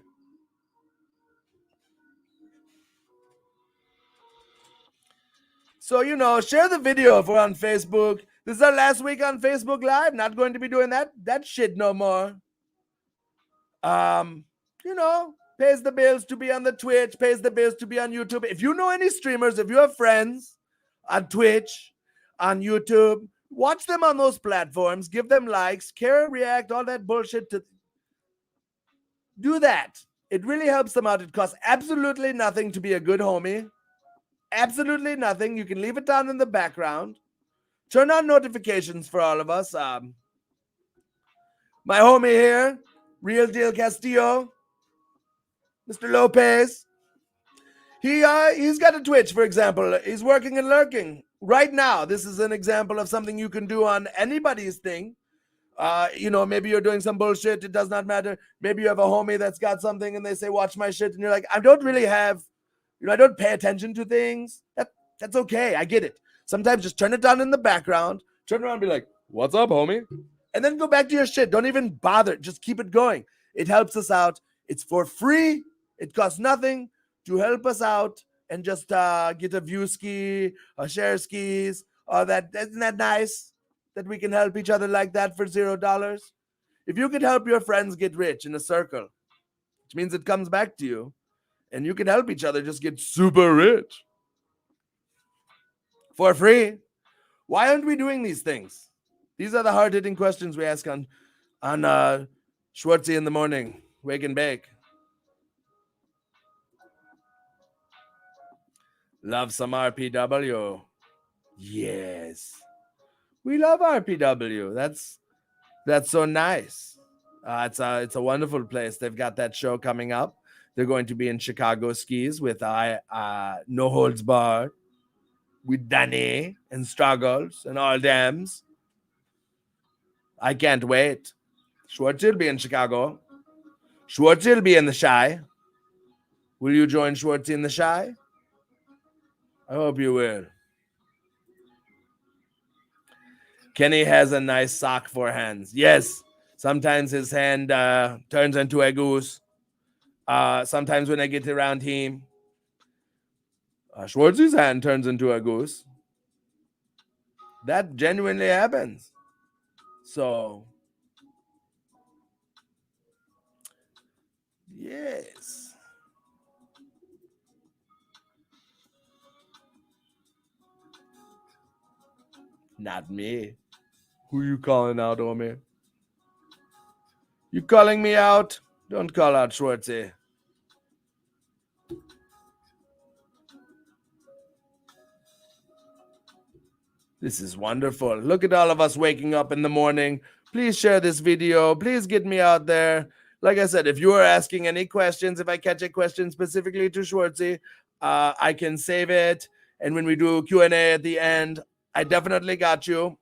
So, you know, share the video if we're on Facebook. This is our last week on Facebook Live. Not going to be doing that shit no more. You know, pays the bills to be on the Twitch, pays the bills to be on YouTube. If you know any streamers, if you have friends on Twitch, on YouTube, watch them on those platforms, give them likes, care, react, all that bullshit. Do that. It really helps them out. It costs absolutely nothing to be a good homie. Absolutely nothing. You can leave it down in the background. Turn on notifications for all of us. My homie here, Real Deal Castillo, Mr. Lopez. He's got a Twitch, for example. He's working and lurking right now. This is an example of something you can do on anybody's thing. Maybe you're doing some bullshit. It does not matter. Maybe you have a homie that's got something and they say, watch my shit. And you're like, I don't really have, I don't pay attention to things. That's okay. I get it. Sometimes just turn it down in the background, turn around and be like, what's up, homie? And then go back to your shit. Don't even bother. Just keep it going. It helps us out. It's for free. It costs nothing to help us out and just get a view ski, a share skis, or that. Isn't that nice that we can help each other like that for $0? If you could help your friends get rich in a circle, which means it comes back to you, and you can help each other just get super rich for free. Why aren't we doing these things? These are the hard-hitting questions we ask on Schwartzy in the morning, wake and bake. Love some RPW. Yes. We love RPW. That's so nice. It's a wonderful place. They've got that show coming up. They're going to be in Chicago skis with No Holds Barred, with Danny and Struggles and all dems. I can't wait. Schwartz will be in Chicago. Schwartz will be in the Shy. Will you join Schwartz in the Shy? I hope you will. Kenny has a nice sock for hands. Yes. Sometimes his hand turns into a goose. Sometimes when I get around him, Schwartzy's hand turns into a goose. That genuinely happens. So, yes. Not me. Who you calling out, homie? You calling me out? Don't call out Schwartzy. This is wonderful. Look at all of us waking up in the morning. Please share this video. Please get me out there. Like I said, if you are asking any questions, if I catch a question specifically to Schwartzy, I can save it. And when we do Q&A at the end, I definitely got you.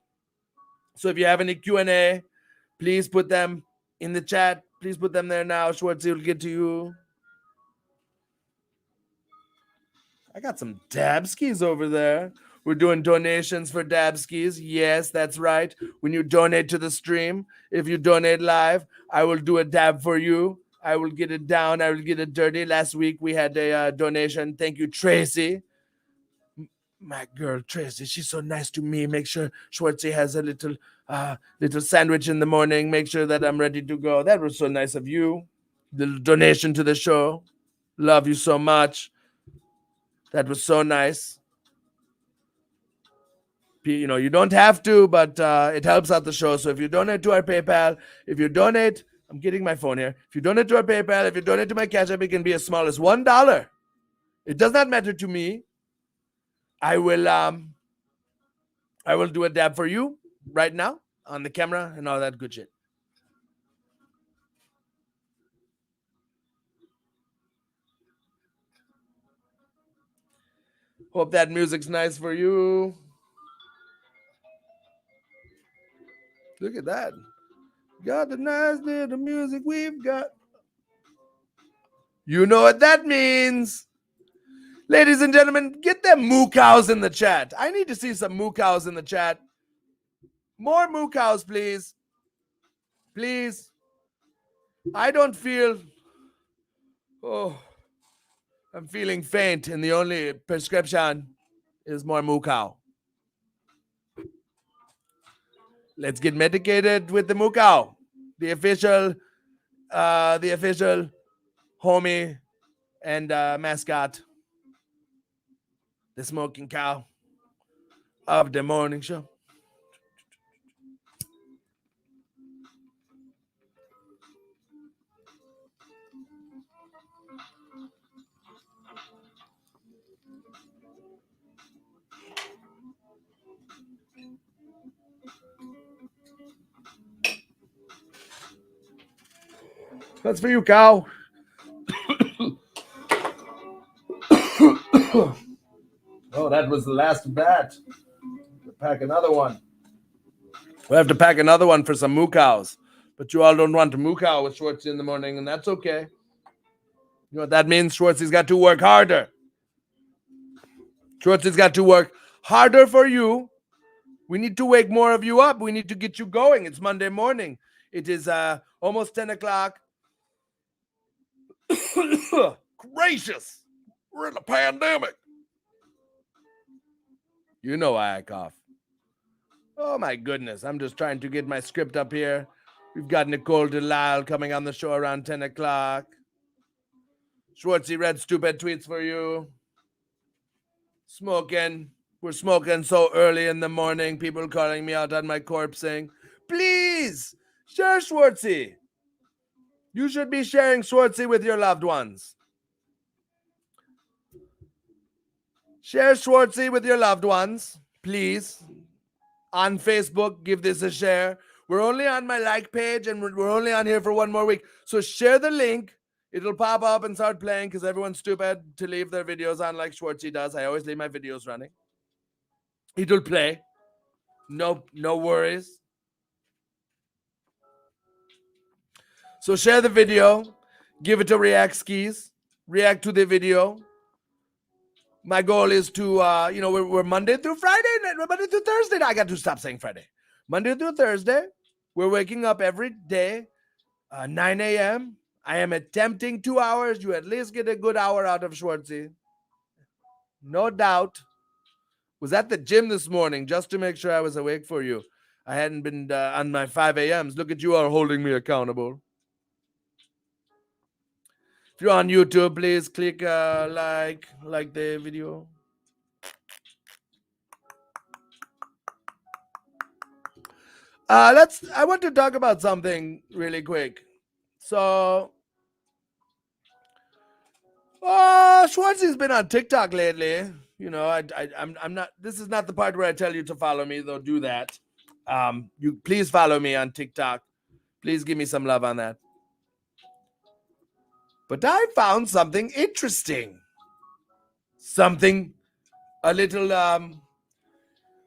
So if you have any Q&A, please put them in the chat. Please put them there now. Schwartzy will get to you. I got some dab skis over there. We're doing donations for dab skis. Yes, that's right. When you donate to the stream, if you donate live, I will do a dab for you. I will get it down. I will get it dirty. Last week we had a donation. Thank you, Tracy. My girl Tracy, she's so nice to me. Make sure Schwartzy has a little sandwich in the morning. Make sure that I'm ready to go. That was so nice of you. Little donation to the show. Love you so much. That was so nice. You don't have to, but it helps out the show. So if you donate to our PayPal, I'm getting my phone here. If you donate to our PayPal, if you donate to my Cash App, it can be as small as $1. It does not matter to me. I will do a dab for you right now on the camera and all that good shit. Hope that music's nice for you. Look at that. Got the nice little music we've got. You know what that means. Ladies and gentlemen, get them moo cows in the chat. I need to see some moo cows in the chat. More moo cows, please. Please. I don't feel... I'm feeling faint, and the only prescription is more moo cow. Let's get medicated with the moo cow. The official homie and mascot. The smoking cow of the morning show. That's for you, cow. that was the last bat. Pack another one. We have to pack another one for some moo cows. But you all don't want to moo cow with Schwartzy in the morning, and that's okay. You know what that means? Schwartzy's got to work harder. Schwartzy's got to work harder for you. We need to wake more of you up. We need to get you going. It's Monday morning. It is almost 10 o'clock. Gracious. We're in a pandemic. You know why I cough. Oh, my goodness. I'm just trying to get my script up here. We've got Nicole DeLisle coming on the show around 10 o'clock. Schwartzy read stupid tweets for you. Smoking. We're smoking so early in the morning. People calling me out on my corpsing. Please, share Schwartzy. You should be sharing Schwartzy with your loved ones. Share Schwartzy with your loved ones, please. On Facebook, give this a share. We're only on my like page, and we're only on here for one more week. So share the link. It'll pop up and start playing because everyone's stupid to leave their videos on like Schwartzy does. I always leave my videos running. It'll play. No worries. So share the video. Give it a react skis. React to the video. My goal is to, we're Monday through Friday. Monday through Thursday. I got to stop saying Friday. Monday through Thursday. We're waking up every day, 9 a.m. I am attempting 2 hours. You at least get a good hour out of Schwartzy. No doubt. Was at the gym this morning just to make sure I was awake for you. I hadn't been on my 5 a.m.s. Look at you all holding me accountable. If you're on YouTube, please click like the video. I want to talk about something really quick. So, Schwartzy's been on TikTok lately. You know, I'm not. This is not the part where I tell you to follow me, though. Do that. You please follow me on TikTok. Please give me some love on that. But I found something interesting. Something a little.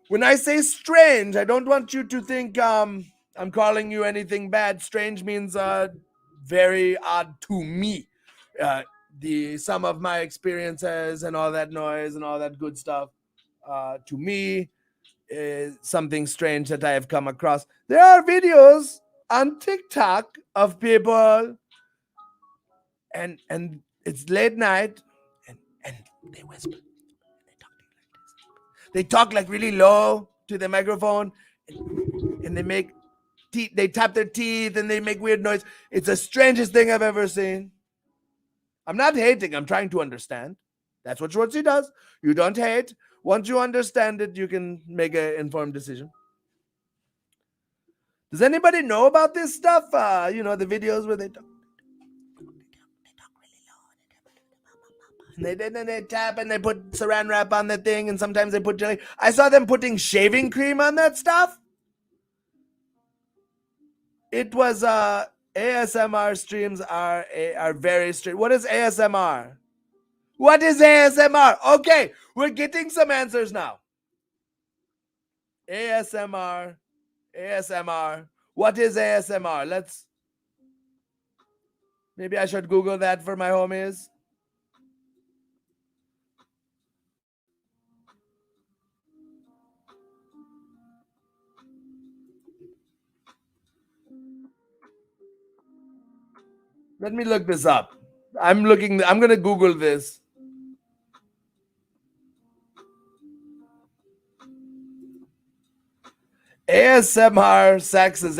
When I say strange, I don't want you to think I'm calling you anything bad. Strange means very odd to me. Some of my experiences and all that noise and all that good stuff to me is something strange that I have come across. There are videos on TikTok of people and it's late night and they whisper. They talk like really low to the microphone and they tap their teeth and they make weird noise. It's the strangest thing I've ever seen. I'm not hating. I'm trying to understand. That's what Schwartzy does. You don't hate. Once you understand it, you can make an informed decision. Does anybody know about this stuff? The videos where they talk really low. And they tap and they put saran wrap on the thing, and sometimes they put jelly. I saw them putting shaving cream on that stuff. It was ASMR streams are very strange. What is ASMR? What is ASMR? Okay, we're getting some answers now. ASMR. What is ASMR? Maybe I should Google that for my homies. Let me look this up. I'm going to Google this. ASMR sex is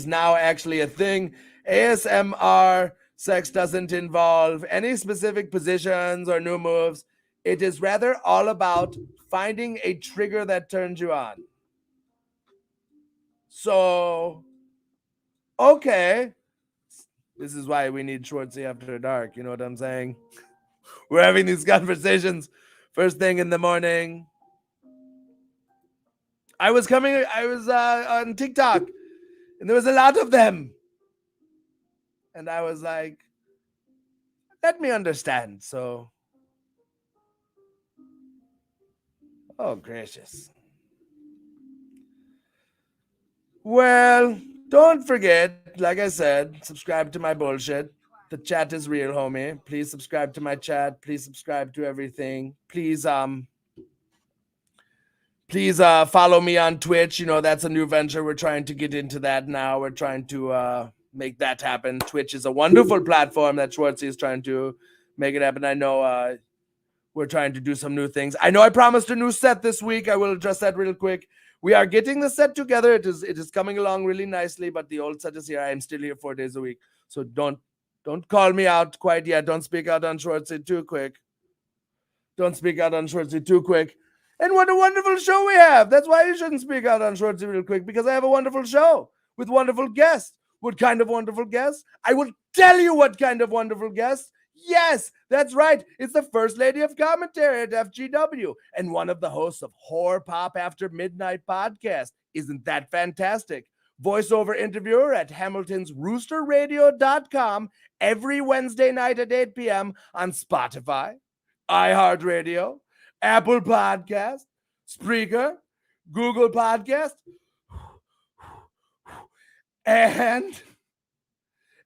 now actually a thing. ASMR sex doesn't involve any specific positions or new moves. It is rather all about finding a trigger that turns you on. So, okay. This is why we need Schwartzy after dark. You know what I'm saying? We're having these conversations first thing in the morning. I was on TikTok and there was a lot of them. And I was like, let me understand. So Oh, gracious. Well, don't forget, like I said, subscribe to my bullshit. The chat is real, homie. Please subscribe to my chat. Please subscribe to everything. Please follow me on Twitch. You know, that's a new venture. We're trying to get into that now. We're trying to make that happen. Twitch is a wonderful platform that Schwartzy is trying to make it happen. I know we're trying to do some new things. I know I promised a new set this week. I will address that real quick. We are getting the set together. It is coming along really nicely, but the old set is here. I am still here 4 days a week. So don't call me out quite yet. Don't speak out on Schwartzy too quick. Don't speak out on Schwartzy too quick. And what a wonderful show we have. That's why you shouldn't speak out on Schwartzy real quick, because I have a wonderful show with wonderful guests. What kind of wonderful guests? I will tell you what kind of wonderful guests. Yes, that's right. It's the First Lady of Commentary at FGW and one of the hosts of Horror Pop After Midnight podcast. Isn't that fantastic? Voiceover interviewer at Hamilton's roosterradio.com every Wednesday night at 8 p.m. on Spotify, iHeartRadio, Apple Podcast, Spreaker, Google Podcast, and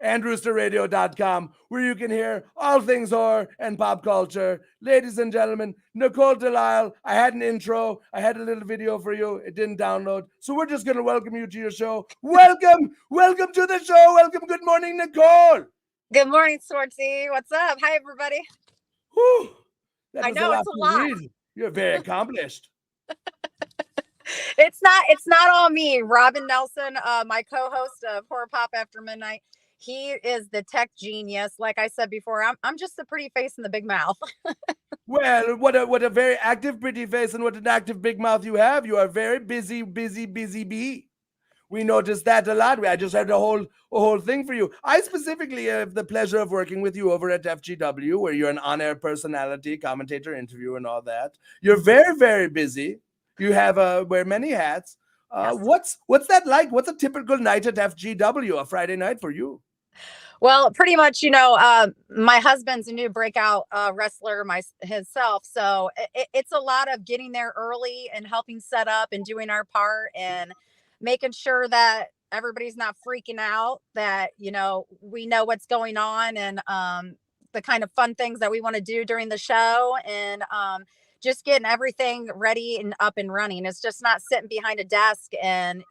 roosterradio.com, where you can hear all things horror and pop culture. Ladies and gentlemen, Nicole DeLisle. I had an intro. I had a little video for you. It didn't download. So we're just going to welcome you to your show. Welcome to the show. Welcome. Good morning, Nicole. Good morning, Schwartzy. What's up? Hi, everybody. Whew. I know it's a lot. You're very accomplished. It's not all me. Robin Nelson, my co-host of Horror Pop After Midnight, he is the tech genius. Like I said before, I'm just the pretty face and the big mouth. Well, what a very active pretty face and what an active big mouth you have. You are very busy bee. We noticed that a lot. I just had a whole thing for you. I specifically have the pleasure of working with you over at FGW, where you're an on-air personality, commentator, interviewer, and all that. You're very, very busy. You have wear many hats. Yes. What's that like? What's a typical night at FGW, a Friday night for you? Well, pretty much, my husband's a new breakout wrestler himself. So it's a lot of getting there early and helping set up and doing our part and making sure that everybody's not freaking out, that, we know what's going on and the kind of fun things that we want to do during the show, and just getting everything ready and up and running. It's just not sitting behind a desk and,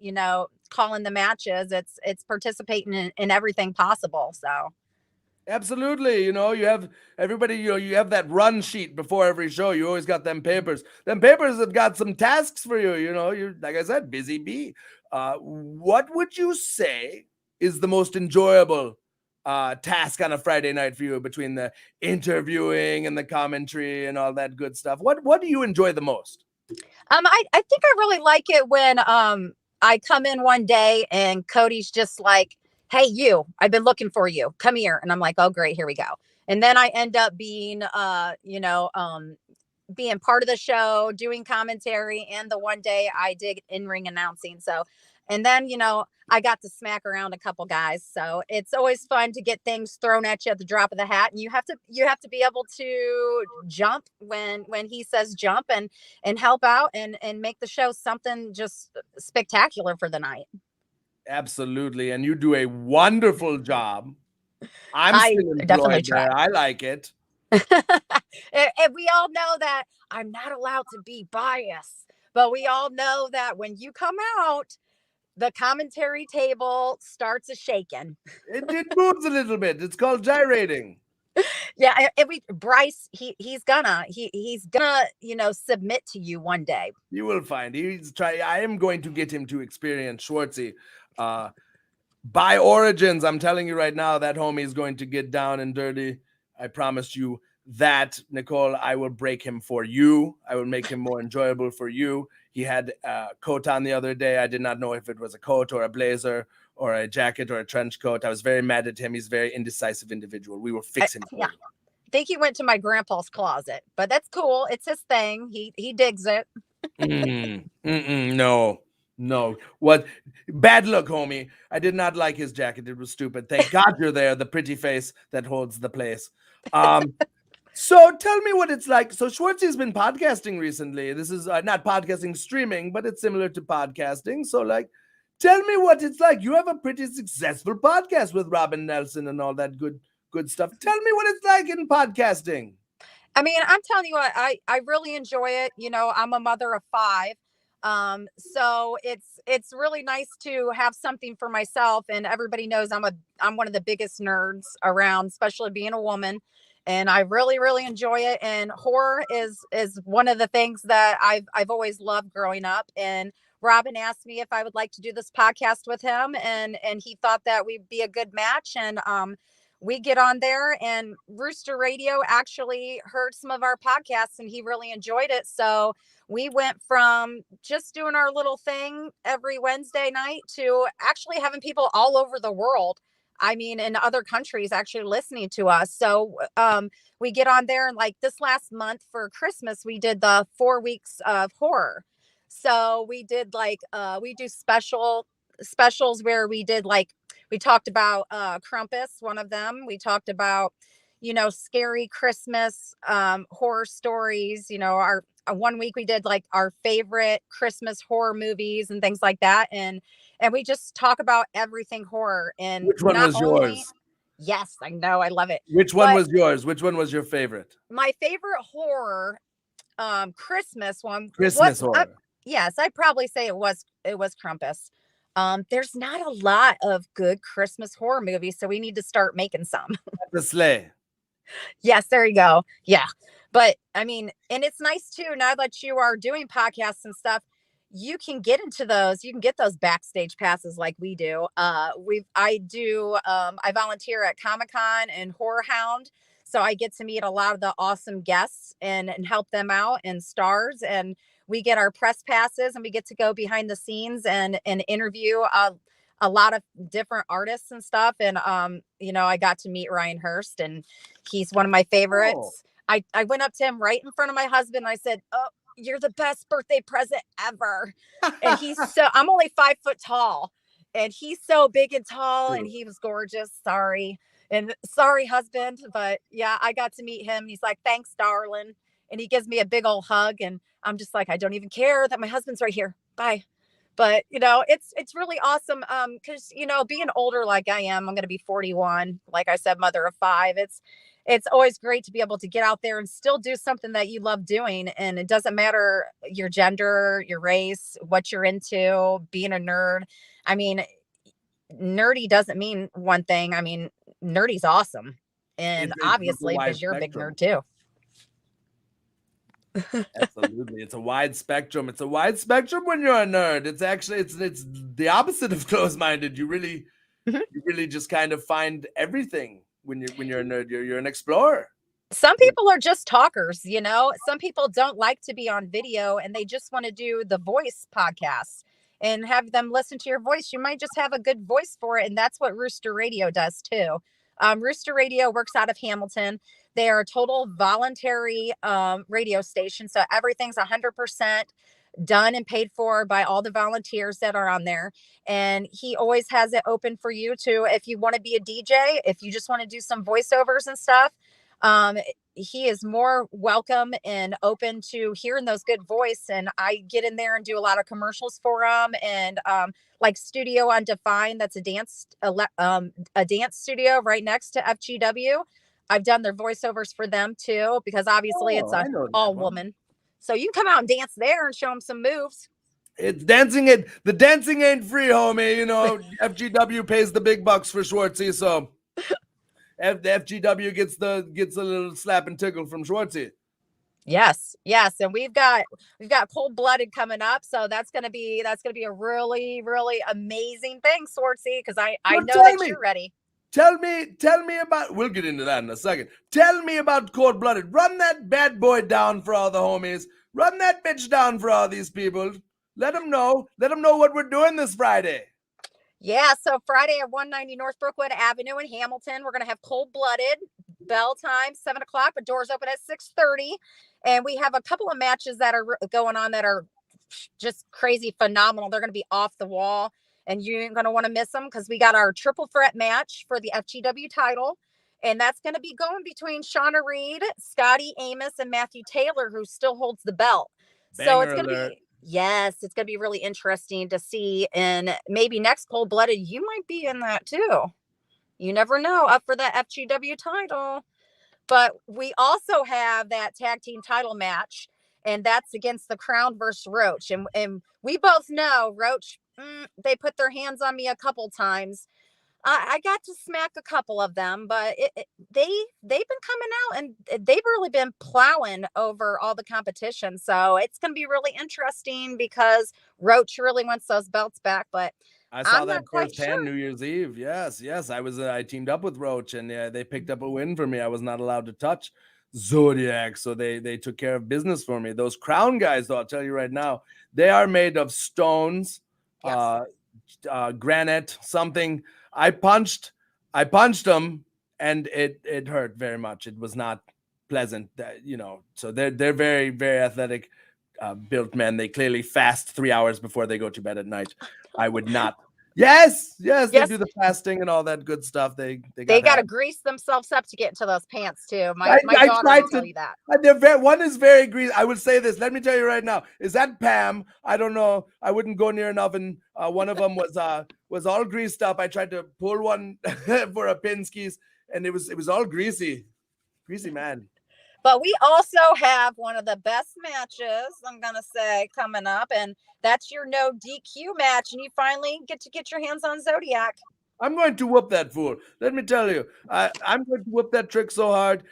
calling the matches. It's participating in everything possible. So. Absolutely. You have everybody, you have that run sheet before every show. You always got them papers. Them papers have got some tasks for you. You're, like I said, busy bee. What would you say is the most enjoyable task on a Friday night for you, between the interviewing and the commentary and all that good stuff? What do you enjoy the most? I think I really like it when I come in one day and Cody's just like, "Hey, I've been looking for you. Come here." And I'm like, "Oh, great. Here we go." And then I end up being, being part of the show, doing commentary. And the one day I did in-ring announcing. So, and then, I got to smack around a couple guys. So it's always fun to get things thrown at you at the drop of the hat. And you have to be able to jump when he says jump, and help out and make the show something just spectacular for the night. Absolutely. And you do a wonderful job. I still definitely try. There. I like it. And we all know that I'm not allowed to be biased, but we all know that when you come out, the commentary table starts a shaking. It moves a little bit. It's called gyrating. Yeah, Bryce, he's gonna submit to you one day. You will find. I am going to get him to experience Schwartzy. By origins, I'm telling you right now, that homie is going to get down and dirty. I promise you that, Nicole. I will break him for you. I will make him more enjoyable for you. He had a coat on the other day. I did not know if it was a coat or a blazer or a jacket or a trench coat. I was very mad at him. He's a very indecisive individual. We will fix him. Yeah. I think he went to my grandpa's closet, but that's cool. It's his thing. He digs it. No. What bad luck, homie. I did not like his jacket. It was stupid. Thank God you're there. The pretty face that holds the place. So tell me what it's like. So Schwartzy's been podcasting recently. This is not podcasting, streaming, but it's similar to podcasting. So like, tell me what it's like. You have a pretty successful podcast with Robin Nelson and all that good stuff. Tell me what it's like in podcasting. I mean, I'm telling you what, I really enjoy it. You know, I'm a mother of 5. So it's really nice to have something for myself, and everybody knows I'm one of the biggest nerds around, especially being a woman. And I really, really enjoy it. And horror is one of the things that I've always loved growing up. And Robin asked me if I would like to do this podcast with him, and he thought that we'd be a good match. And we get on there, and Rooster Radio actually heard some of our podcasts, and he really enjoyed it. So we went from just doing our little thing every Wednesday night to actually having people all over the world. I mean, in other countries actually listening to us. So we get on there, and like this last month for Christmas, we did the 4 weeks of horror. So we did like we do specials where we did like, we talked about Krampus, one of them. We talked about, you know, scary Christmas horror stories. You know, our 1 week we did like our favorite Christmas horror movies and things like that. And we just talk about everything horror. And which one was yours? Yes, I know. I love it. Which one was yours? Which one was your favorite? My favorite horror, Christmas one. Christmas horror. Yes, I'd probably say it was Krampus. There's not a lot of good Christmas horror movies, so we need to start making some. The Sleigh. Yes, there you go. Yeah. But I mean, and it's nice too, now that you are doing podcasts and stuff, you can get into those. You can get those backstage passes like we do. I volunteer at Comic-Con and Horror Hound. So I get to meet a lot of the awesome guests and help them out, and stars. And we get our press passes, and we get to go behind the scenes and interview a lot of different artists and stuff. And, you know, I got to meet Ryan Hurst, and he's one of my favorites. Oh. I went up to him right in front of my husband. And I said, "Oh, you're the best birthday present ever." And I'm only 5 foot tall, and he's so big and tall, and he was gorgeous. Sorry, husband. But yeah, I got to meet him. He's like, "Thanks, darling." And he gives me a big old hug, and I'm just like, I don't even care that my husband's right here. Bye. But, you know, it's really awesome. Cause you know, being older, like I am, I'm going to be 41. Like I said, mother of 5, it's always great to be able to get out there and still do something that you love doing. And it doesn't matter your gender, your race, what you're into, being a nerd. I mean, nerdy doesn't mean one thing. I mean, nerdy's awesome. And obviously, because you're a big nerd too. Absolutely. It's a wide spectrum. It's a wide spectrum when you're a nerd. It's actually, it's the opposite of closed-minded. You really just kind of find everything when you're a nerd. You're an explorer. Some people are just talkers, you know. Some people don't like to be on video, and they just want to do the voice podcast and have them listen to your voice. You might just have a good voice for it, and that's what Rooster Radio does too. Rooster Radio works out of Hamilton. They are a total voluntary radio station, so everything's 100% done and paid for by all the volunteers that are on there. And he always has it open for you to, if you want to be a DJ, if you just want to do some voiceovers and stuff, he is more welcome and open to hearing those good voice. And I get in there and do a lot of commercials for him, and like Studio Undefined, that's a dance studio right next to FGW. I've done their voiceovers for them too, because obviously it's an all woman. So you can come out and dance there and show them some moves. It's dancing. The dancing ain't free, homie. You know, FGW pays the big bucks for Schwartzy, so the FGW gets a little slap and tickle from Schwartzy. Yes, and we've got Cold Blooded coming up, so that's gonna be a really, really amazing thing, Schwartzy, because I know that you're ready. Tell me about, we'll get into that in a second. Tell me about Cold Blooded. Run that bad boy down for all the homies. Run that bitch down for all these people. Let them know what we're doing this Friday. Yeah, so Friday at 190 North Brookwood Avenue in Hamilton, we're going to have Cold Blooded, bell time, 7 o'clock, but doors open at 6:30. And we have a couple of matches that are going on that are just crazy phenomenal. They're going to be off the wall, and you ain't going to want to miss them, because we got our triple threat match for the FGW title. And that's going to be going between Shauna Reed, Scotty Amos, and Matthew Taylor, who still holds the belt. So it's going to be, yes, it's going to be really interesting to see. And maybe next Cold Blooded, you might be in that too. You never know, up for the FGW title. But we also have that tag team title match, and that's against the Crown versus Roach. And we both know Roach, they put their hands on me a couple times. I got to smack a couple of them, but they've been coming out and they've really been plowing over all the competition. So it's going to be really interesting because Roach really wants those belts back. But I saw I'm that not quite firsthand sure. New Year's Eve. Yes. I teamed up with Roach, and they picked up a win for me. I was not allowed to touch Zodiac, so they took care of business for me. Those Crown guys, though, I'll tell you right now, they are made of stones, Yes. granite, something. I punched them, and it hurt very much. It was not pleasant, So they're very, very athletic, built men. They clearly fast 3 hours before they go to bed at night. I would not. Yes, they do the fasting and all that good stuff. They got to grease themselves up to get into those pants too. My daughter will tell you that. One is very greasy. I would say this. Let me tell you right now. Is that Pam? I don't know. I wouldn't go near enough. And one of them was all greased up. I tried to pull one for a Pinsky's, and it was all greasy. Greasy man. But we also have one of the best matches, I'm going to say, coming up. And that's your no DQ match. And you finally get to get your hands on Zodiac. I'm going to whoop that fool. Let me tell you, I'm going to whoop that trick so hard.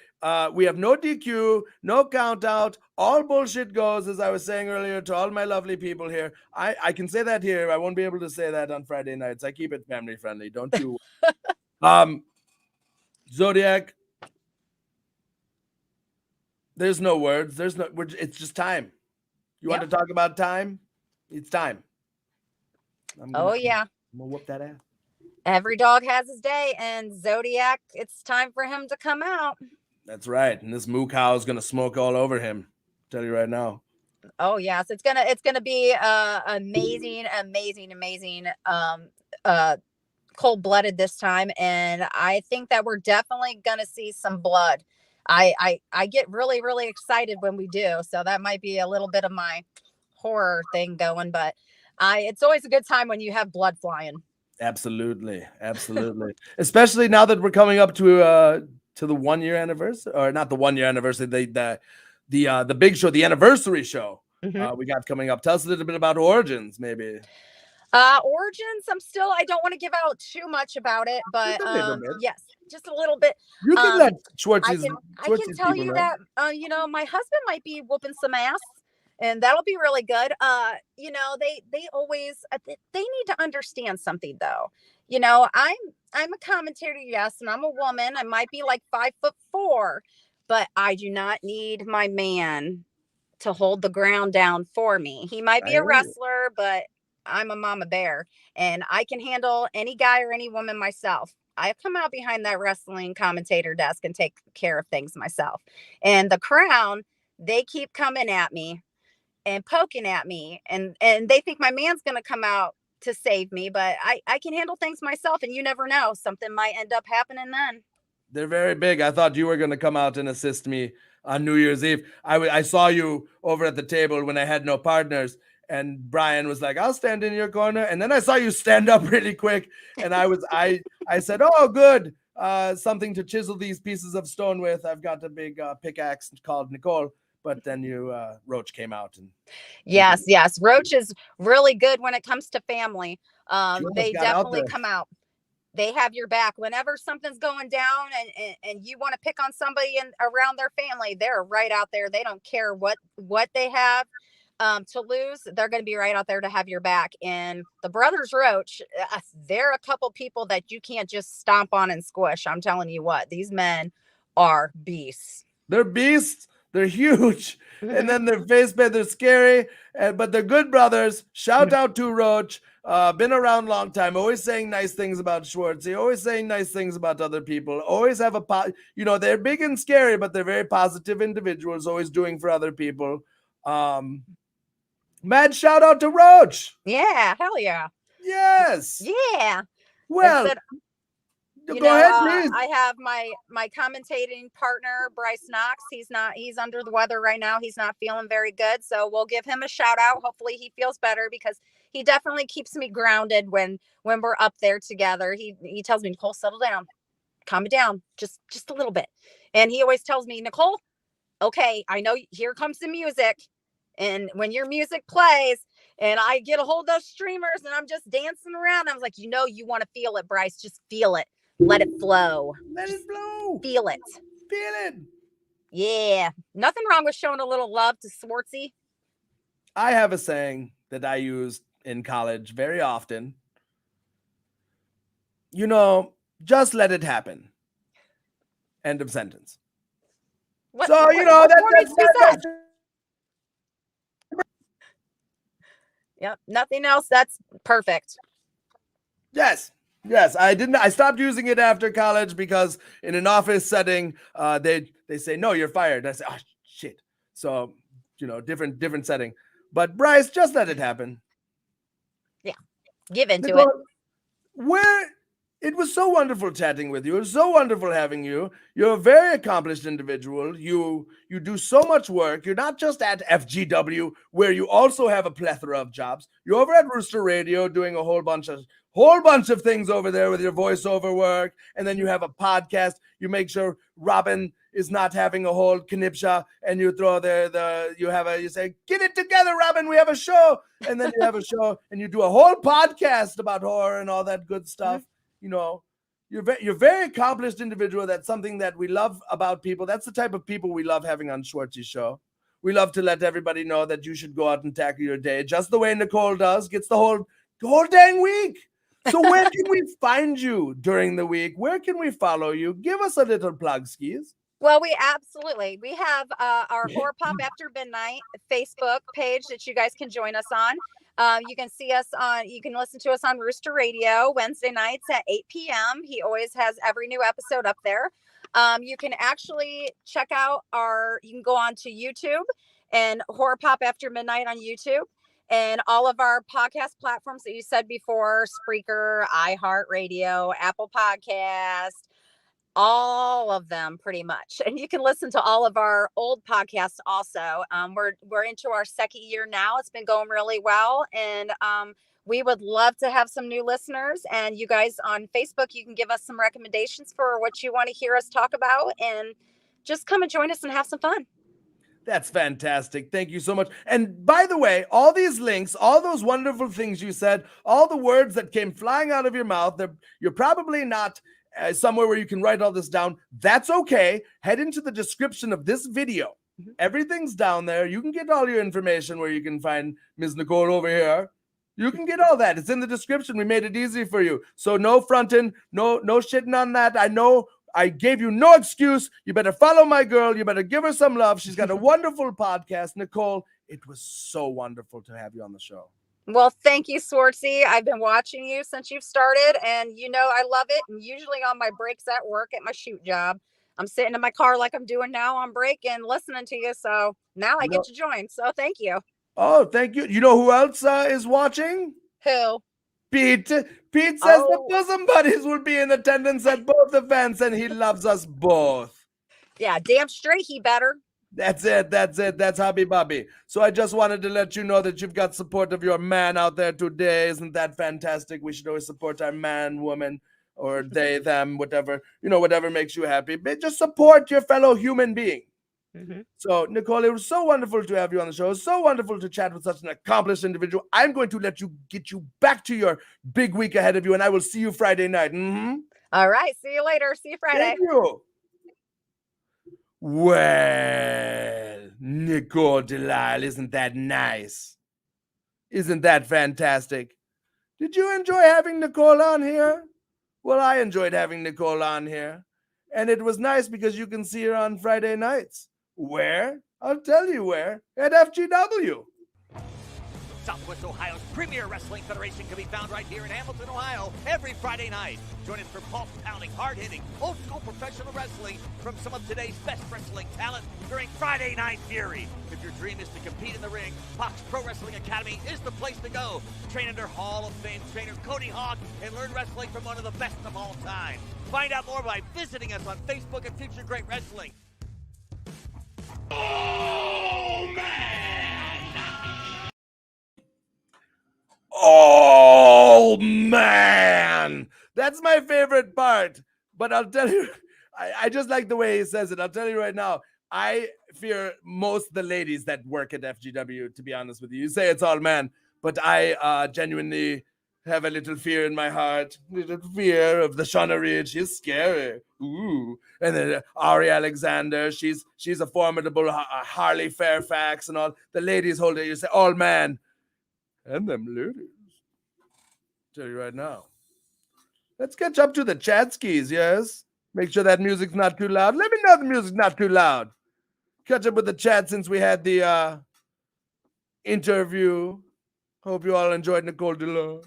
We have no DQ, no count out. All bullshit goes, as I was saying earlier to all my lovely people here. I can say that here. I won't be able to say that on Friday nights. I keep it family friendly. Don't you? Zodiac. There's no words. It's just time. You want to talk about time? It's time. I'm gonna whoop that ass. Every dog has his day, and Zodiac, it's time for him to come out. That's right. And this moo cow is gonna smoke all over him. I'll tell you right now. Oh yes, it's gonna be amazing, cold-blooded this time, and I think that we're definitely gonna see some blood. I get really, really excited when we do. So that might be a little bit of my horror thing going, but it's always a good time when you have blood flying. Absolutely. Especially now that we're coming up to the 1 year anniversary, or not the 1 year anniversary, the big show, the anniversary show we got coming up. Tell us a little bit about Origins, maybe. Origins, I don't want to give out too much about it, but yes, just a little bit. You can let Schwartzy's I can tell you that my husband might be whooping some ass, and that'll be really good. They always they need to understand something though. I'm a commentator, yes, and I'm a woman. I might be like 5'4", but I do not need my man to hold the ground down for me. He might be a wrestler, but I'm a mama bear, and I can handle any guy or any woman myself. I come out behind that wrestling commentator desk and take care of things myself. And the Crown, they keep coming at me and poking at me, and they think my man's going to come out to save me, but I can handle things myself, and you never know. Something might end up happening then. They're very big. I thought you were going to come out and assist me on New Year's Eve. I saw you over at the table when I had no partners, and Brian was like, I'll stand in your corner. And then I saw you stand up really quick. And I said, oh, good. Something to chisel these pieces of stone with. I've got a big pickaxe called Nicole. But then Roach came out. And yes. Roach is really good when it comes to family. They definitely come out. They have your back whenever something's going down and you want to pick on somebody around their family. They're right out there. They don't care what they have to lose. They're going to be right out there to have your back. And the brothers Roach, they're a couple people that you can't just stomp on and squish. I'm telling you what, these men are beasts. They're beasts. They're huge. And then their face bed, they're scary, but they're good brothers. Shout out to Roach. Been around a long time, always saying nice things about Schwartzy, always saying nice things about other people, always have they're big and scary, but they're very positive individuals, always doing for other people. Mad shout out to Roach. Yeah, hell yeah. Yes. Yeah. Well, Go ahead, please. I have my commentating partner, Bryce Knox. He's under the weather right now. He's not feeling very good. So we'll give him a shout out. Hopefully he feels better, because he definitely keeps me grounded when we're up there together. He tells me, Nicole, settle down, calm it down, just a little bit. And he always tells me, Nicole, okay, I know here comes the music. And when your music plays and I get a hold of those streamers and I'm just dancing around, I was like, you want to feel it, Bryce. Just feel it. Let it flow. Let it flow. Feel it. Feel it. Yeah. Nothing wrong with showing a little love to Schwartzy. I have a saying that I use in college very often. Just let it happen. End of sentence. What, so, what, you know, what that, more that, needs to be that, said? Yep. Nothing else. That's perfect. Yes. I stopped using it after college because in an office setting, they say, no, you're fired. I say, oh, shit. So, different setting. But Bryce, just let it happen. Yeah. Give into Nicole, it was so wonderful chatting with you. It was so wonderful having you. You're a very accomplished individual. You do so much work. You're not just at FGW, where you also have a plethora of jobs. You're over at Rooster Radio doing a whole bunch of things over there with your voiceover work. And then you have a podcast. You make sure Robin is not having a whole conniptia, and you throw you say, get it together, Robin, we have a show. And then you have a show and you do a whole podcast about horror and all that good stuff. You're a very accomplished individual. That's something that we love about people. That's the type of people we love having on Schwartzy's show. We love to let everybody know that you should go out and tackle your day just the way Nicole does. Gets the whole dang week. So where can we find you during the week? Where can we follow you? Give us a little plug, Skis. Well, we have our Horror Pop After Midnight Facebook page that you guys can join us on. You can listen to us on Rooster Radio Wednesday nights at 8 p.m. He always has every new episode up there. You can actually check out you can go on to YouTube and Horror Pop After Midnight on YouTube, and all of our podcast platforms that you said before, Spreaker, iHeartRadio, Apple Podcast, all of them pretty much. And you can listen to all of our old podcasts also. We're into our second year now. It's been going really well. And we would love to have some new listeners. And you guys on Facebook, you can give us some recommendations for what you want to hear us talk about. And just come and join us and have some fun. That's fantastic. Thank you so much. And by the way, all these links, all those wonderful things you said, all the words that came flying out of your mouth, you're probably not somewhere where you can write all this down. That's okay. Head into the description of this video. Mm-hmm. Everything's down there. You can get all your information where you can find Ms. Nicole over here. You can get all that. It's in the description. We made it easy for you. So no fronting, no shitting on that. I know I gave you no excuse. You better follow my girl. You better give her some love. She's got a wonderful podcast. Nicole, it was so wonderful to have you on the show. Well, thank you, Schwartzy. I've been watching you since you've started, and I love it. And usually on my breaks at work at my shoot job, I'm sitting in my car like I'm doing now on break and listening to you. So now I get to join. So thank you. Oh, thank you. You know who else is watching? Who? Pete. Pete says the bosom buddies will be in attendance at both events, and he loves us both. Yeah, damn straight he better. That's it. That's Hobby Bobby. So I just wanted to let you know that you've got support of your man out there today. Isn't that fantastic? We should always support our man, woman, or they, them, whatever, whatever makes you happy. But just support your fellow human being. Mm-hmm. So, Nicole, it was so wonderful to have you on the show. It was so wonderful to chat with such an accomplished individual. I'm going to get you back to your big week ahead of you, and I will see you Friday night. Mm-hmm. All right. See you later. See you Friday. Thank you. Well, Nicole DeLisle, isn't that nice? Isn't that fantastic? Did you enjoy having Nicole on here? Well, I enjoyed having Nicole on here. And it was nice because you can see her on Friday nights. Where? I'll tell you where. At FGW. Southwest Ohio's premier wrestling federation can be found right here in Hamilton, Ohio, every Friday night. Join us for pulse-pounding, hard-hitting, old-school professional wrestling from some of today's best wrestling talent during Friday Night Fury. If your dream is to compete in the ring, Fox Pro Wrestling Academy is the place to go. Train under Hall of Fame trainer Cody Hawk and learn wrestling from one of the best of all time. Find out more by visiting us on Facebook at Future Great Wrestling. Oh, man! Oh, man! That's my favorite part. But I'll tell you, I just like the way he says it. I'll tell you right now, I fear most of the ladies that work at FGW, to be honest with you. You say it's all man, but I genuinely have a little fear in my heart. Little fear of the Shauna Reed. She's scary. Ooh. And then Ari Alexander. She's a formidable Harley Fairfax and all. The ladies hold it. You say, all man. And them ladies. Tell you right now. Let's catch up to the chat skis, yes? Make sure that music's not too loud. Let me know the music's not too loud. Catch up with the chat since we had the interview. Hope you all enjoyed Nicole DeLisle.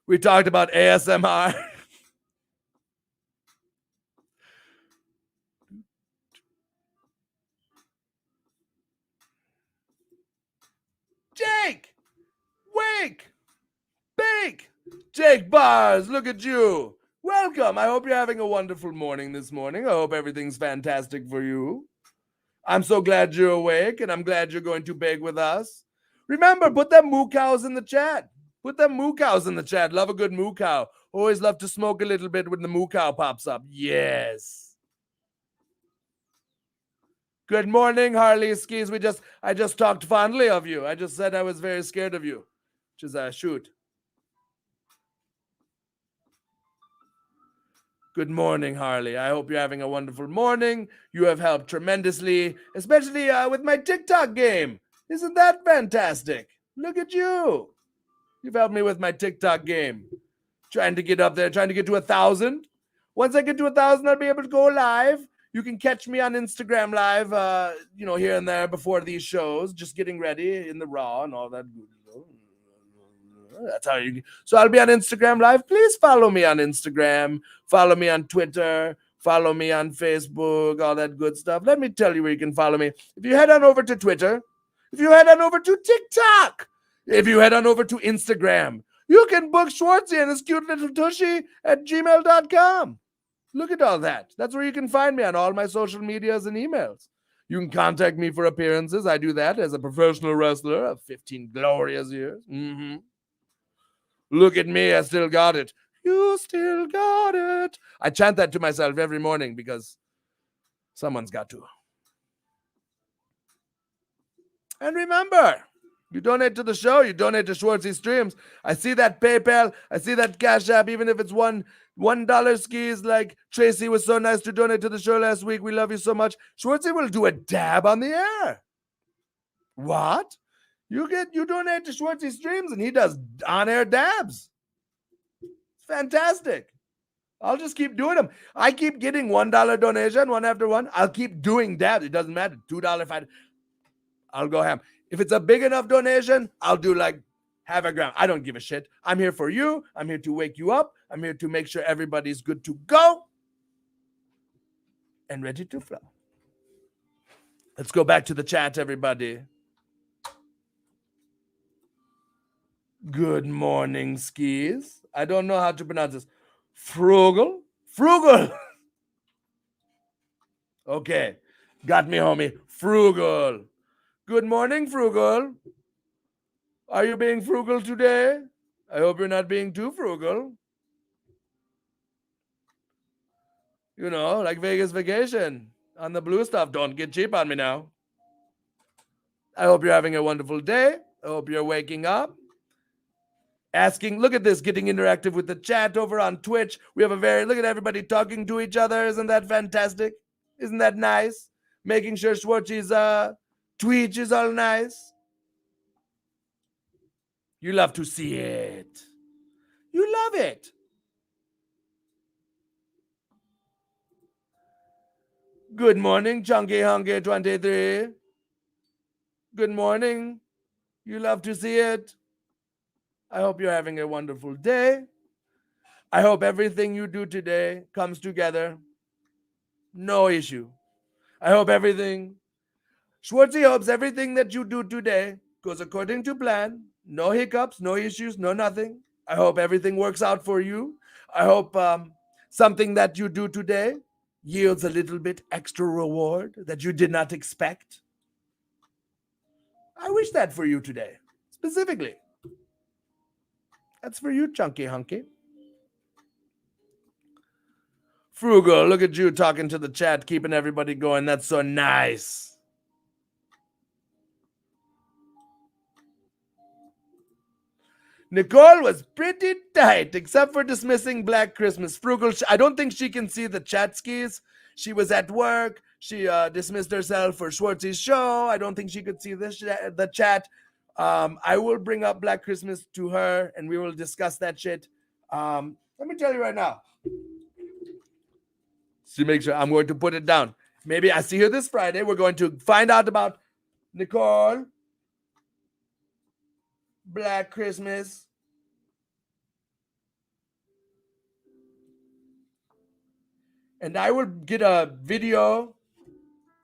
We talked about ASMR. Jake! Wake! Bake! Jake Bars, look at you. Welcome. I hope you're having a wonderful morning this morning. I hope everything's fantastic for you. I'm so glad you're awake, and I'm glad you're going to bake with us. Remember, put them moo cows in the chat. Put them moo cows in the chat. Love a good moo cow. Always love to smoke a little bit when the moo cow pops up. Yes. Good morning, Harley Skis. I just talked fondly of you. I just said I was very scared of you, which is a shoot. Good morning, Harley. I hope you're having a wonderful morning. You have helped tremendously, especially with my TikTok game. Isn't that fantastic? Look at you. You've helped me with my TikTok game. Trying to get up there, trying to get to 1,000. Once I get to 1,000, I'll be able to go live. You can catch me on Instagram live, here and there before these shows, just getting ready in the Raw and all that good stuff. That's how you. So I'll be on Instagram live. Please follow me on Instagram. Follow me on Twitter. Follow me on Facebook. All that good stuff. Let me tell you where you can follow me. If you head on over to Twitter, if you head on over to TikTok, if you head on over to Instagram, you can book Schwartzy and his cute little tushy at gmail.com. Look at all that. That's where you can find me on all my social medias and emails. You can contact me for appearances. I do that as a professional wrestler of 15 glorious years. Look at me. I still got it. You still got it. I chant that to myself every morning because someone's got to. And remember, you donate to the show, you donate to Schwartzy Streams. I see that PayPal, I see that Cash App, even if it's $1 skis, like Tracy was so nice to donate to the show last week. We love you so much. Schwartzy will do a dab on the air. What? You donate to Schwartzy Streams and he does on-air dabs. It's fantastic. I'll just keep doing them. I keep getting $1 donation, one after one. I'll keep doing dabs. It doesn't matter. $2, $5. I'll go ham. If it's a big enough donation, I'll do like half a gram. I don't give a shit. I'm here for you. I'm here to wake you up. I'm here to make sure everybody's good to go and ready to flow. Let's go back to the chat, everybody. Good morning, skis. I don't know how to pronounce this. Frugal. Okay. Got me, homie. Frugal. Good morning, Frugal. Are you being frugal today? I hope you're not being too frugal. You know, like Vegas vacation on the blue stuff. Don't get cheap on me now. I hope you're having a wonderful day. I hope you're waking up. Asking, look at this, getting interactive with the chat over on Twitch. We have look at everybody talking to each other. Isn't that fantastic? Isn't that nice? Making sure Schwartzy's Twitch is all nice. You love to see it. You love it. Good morning, Chunky Hunky 23. Good morning. You love to see it. I hope you're having a wonderful day. I hope everything you do today comes together. No issue. I hope Schwartzy hopes everything that you do today goes according to plan. No hiccups, no issues, no nothing. I hope everything works out for you. I hope something that you do today yields a little bit extra reward that you did not expect. I wish that for you today, specifically. That's for you, Chunky Hunky. Frugal, look at you talking to the chat, keeping everybody going. That's so nice. Nicole was pretty tight, except for dismissing Black Christmas. Frugal, I don't think she can see the chat skis. She was at work. She dismissed herself for Schwartzy's show. I don't think she could see the chat. I will bring up Black Christmas to her, and we will discuss that shit. Let me tell you right now. To make sure, I'm going to put it down. Maybe I see her this Friday. We're going to find out about Nicole, Black Christmas, and I will get a video.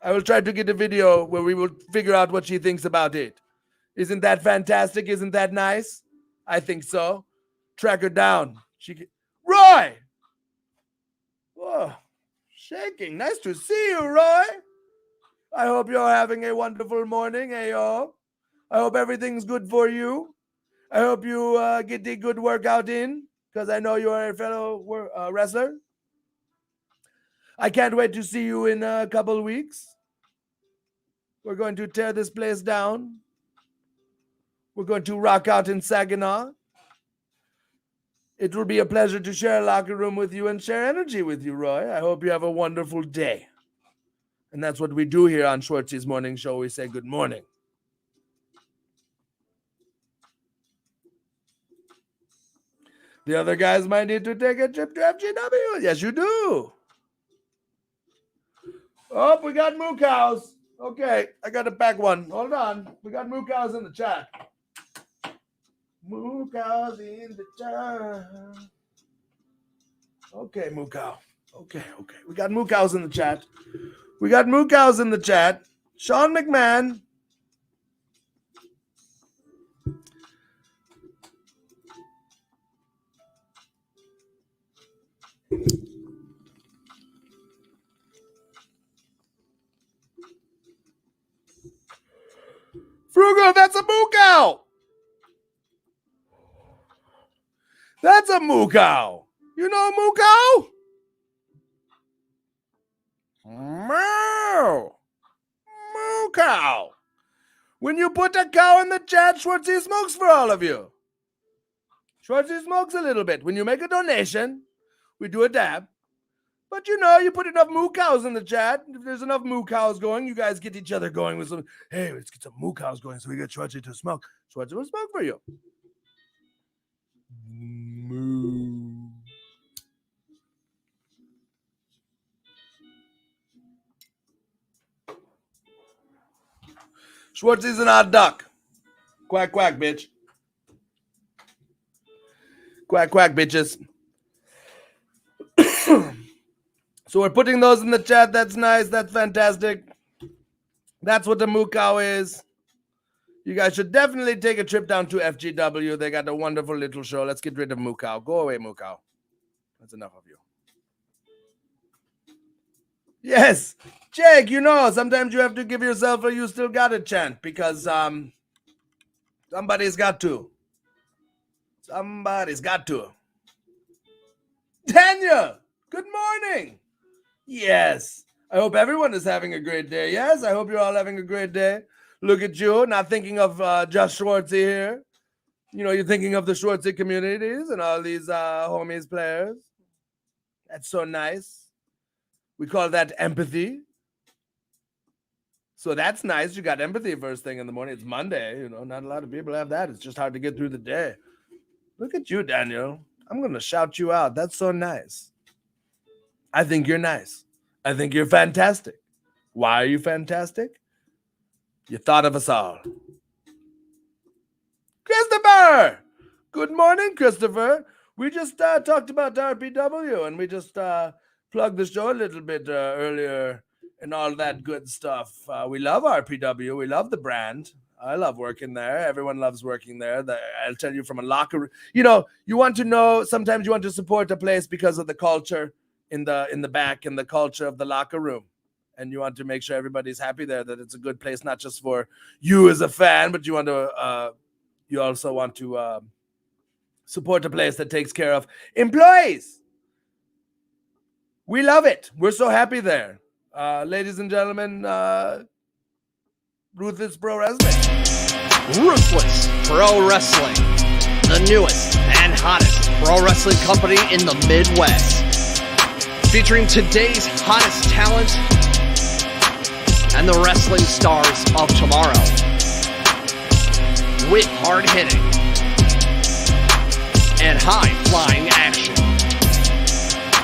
I will try to get a video where we will figure out what she thinks about it. Isn't that fantastic? Isn't that nice? I think so. Track her down. Roy! Whoa. Shaking. Nice to see you, Roy. I hope you're having a wonderful morning, Ayo. I hope everything's good for you. I hope you get the good workout in, because I know you're a fellow wrestler. I can't wait to see you in a couple of weeks. We're going to tear this place down. We're going to rock out in Saginaw. It will be a pleasure to share a locker room with you and share energy with you, Roy. I hope you have a wonderful day. And that's what we do here on Schwartzy's Morning Show. We say good morning. The other guys might need to take a trip to FGW. Yes, you do. Oh, we got moo cows. Okay, I got to pack one. Hold on. We got moo cows in the chat. Moo cows in the chat. Okay, moo cow. Okay. We got moo cows in the chat. Sean McMahon. Frugal, that's a moo cow. That's a moo cow. You know a moo cow? Moo. Moo cow. When you put a cow in the chat, Schwartzy smokes for all of you. Schwartzy smokes a little bit. When you make a donation, we do a dab. But you know, you put enough moo cows in the chat. If there's enough moo cows going, you guys get each other going with some, hey, let's get some moo cows going so we get Schwartzy to smoke. Schwartzy will smoke for you. Moo. Schwartzy's an odd duck. Quack, quack, bitch. Quack, quack, bitches. So we're putting those in the chat. That's nice. That's fantastic. That's what the moo cow is. You guys should definitely take a trip down to FGW. They got a wonderful little show. Let's get rid of moo cow. Go away, moo cow. That's enough of you. Yes. Jake, you know, sometimes you have to give yourself a you still got it chant because somebody's got to. Somebody's got to. Tanya, good morning. Yes. I hope everyone is having a great day. Yes, I hope you're all having a great day. Look at you, not thinking of just Schwartzy here. You know, you're thinking of the Schwartzy communities and all these homies players. That's so nice. We call that empathy. So that's nice. You got empathy first thing in the morning. It's Monday. You know, not a lot of people have that. It's just hard to get through the day. Look at you, Daniel. I'm going to shout you out. That's so nice. I think you're nice. I think you're fantastic. Why are you fantastic? You thought of us all. Christopher! Good morning, Christopher. We just talked about RPW and we just plugged the show a little bit earlier and all that good stuff. We love RPW. We love the brand. I love working there. Everyone loves working there. I'll tell you from a locker, you want to know, sometimes you want to support a place because of the culture in the back and the culture of the locker room. And you want to make sure everybody's happy there, that it's a good place, not just for you as a fan, but you also want to support a place that takes care of employees. We love it. We're so happy there. Ladies and gentlemen, Ruthless Pro Wrestling. Ruthless Pro Wrestling, the newest and hottest pro wrestling company in the Midwest. Featuring today's hottest talent and the wrestling stars of tomorrow. With hard hitting and high flying action.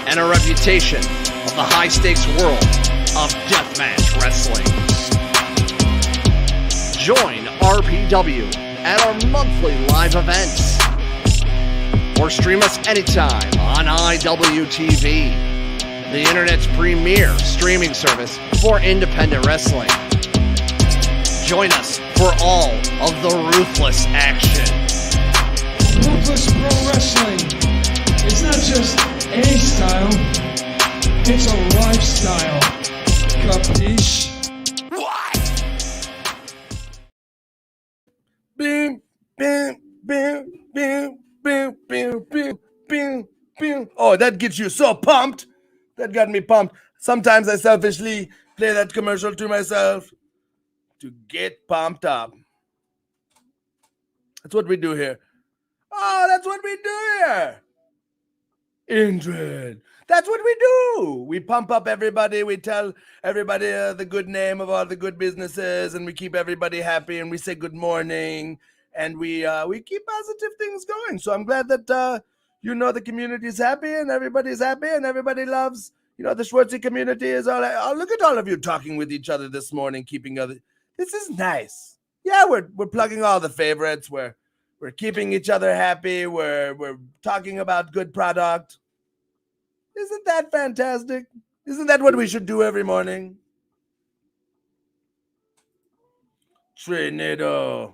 And a reputation of the high stakes world of deathmatch wrestling. Join RPW at our monthly live events. Or stream us anytime on iwtv, the internet's premier streaming service for independent wrestling. Join us for all of the ruthless action. Ruthless Pro Wrestling. It's not just a style, it's a lifestyle. Capiche? Bing, bing, bing, bing, bing, bing, bing, bing, bing. Oh, that gets you so pumped. That got me pumped. Sometimes I selfishly play that commercial to myself to get pumped up. That's what we do here. Oh, that's what we do here. Ingrid. That's what we do. We pump up everybody. We tell everybody the good name of all the good businesses, and we keep everybody happy, and we say good morning, and we keep positive things going. So I'm glad that the community is happy, and everybody's happy, and everybody loves. The Schwartzy community is all. Oh, look at all of you talking with each other this morning, keeping other. This is nice. Yeah, we're plugging all the favorites. We're keeping each other happy. We're talking about good product. Isn't that fantastic? Isn't that what we should do every morning? Trinidad.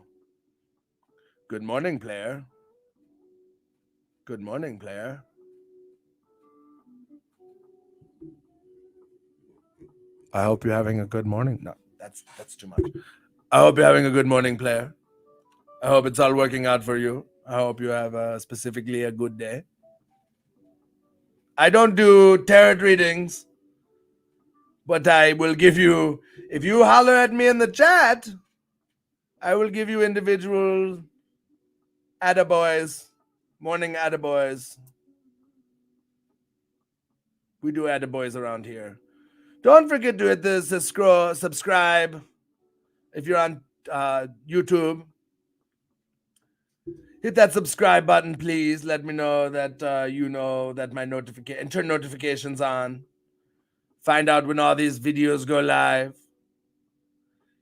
Good morning, player. Good morning, player. I hope you're having a good morning. No, that's too much. I hope you're having a good morning, player. I hope it's all working out for you. I hope you have specifically a good day. I don't do tarot readings, but I will give you, if you holler at me in the chat, I will give you individual attaboys, morning attaboys. We do attaboys around here. Don't forget to hit this subscribe if you're on YouTube. Hit that subscribe button, please. Let me know that you know that my notification, turn notifications on. Find out when all these videos go live.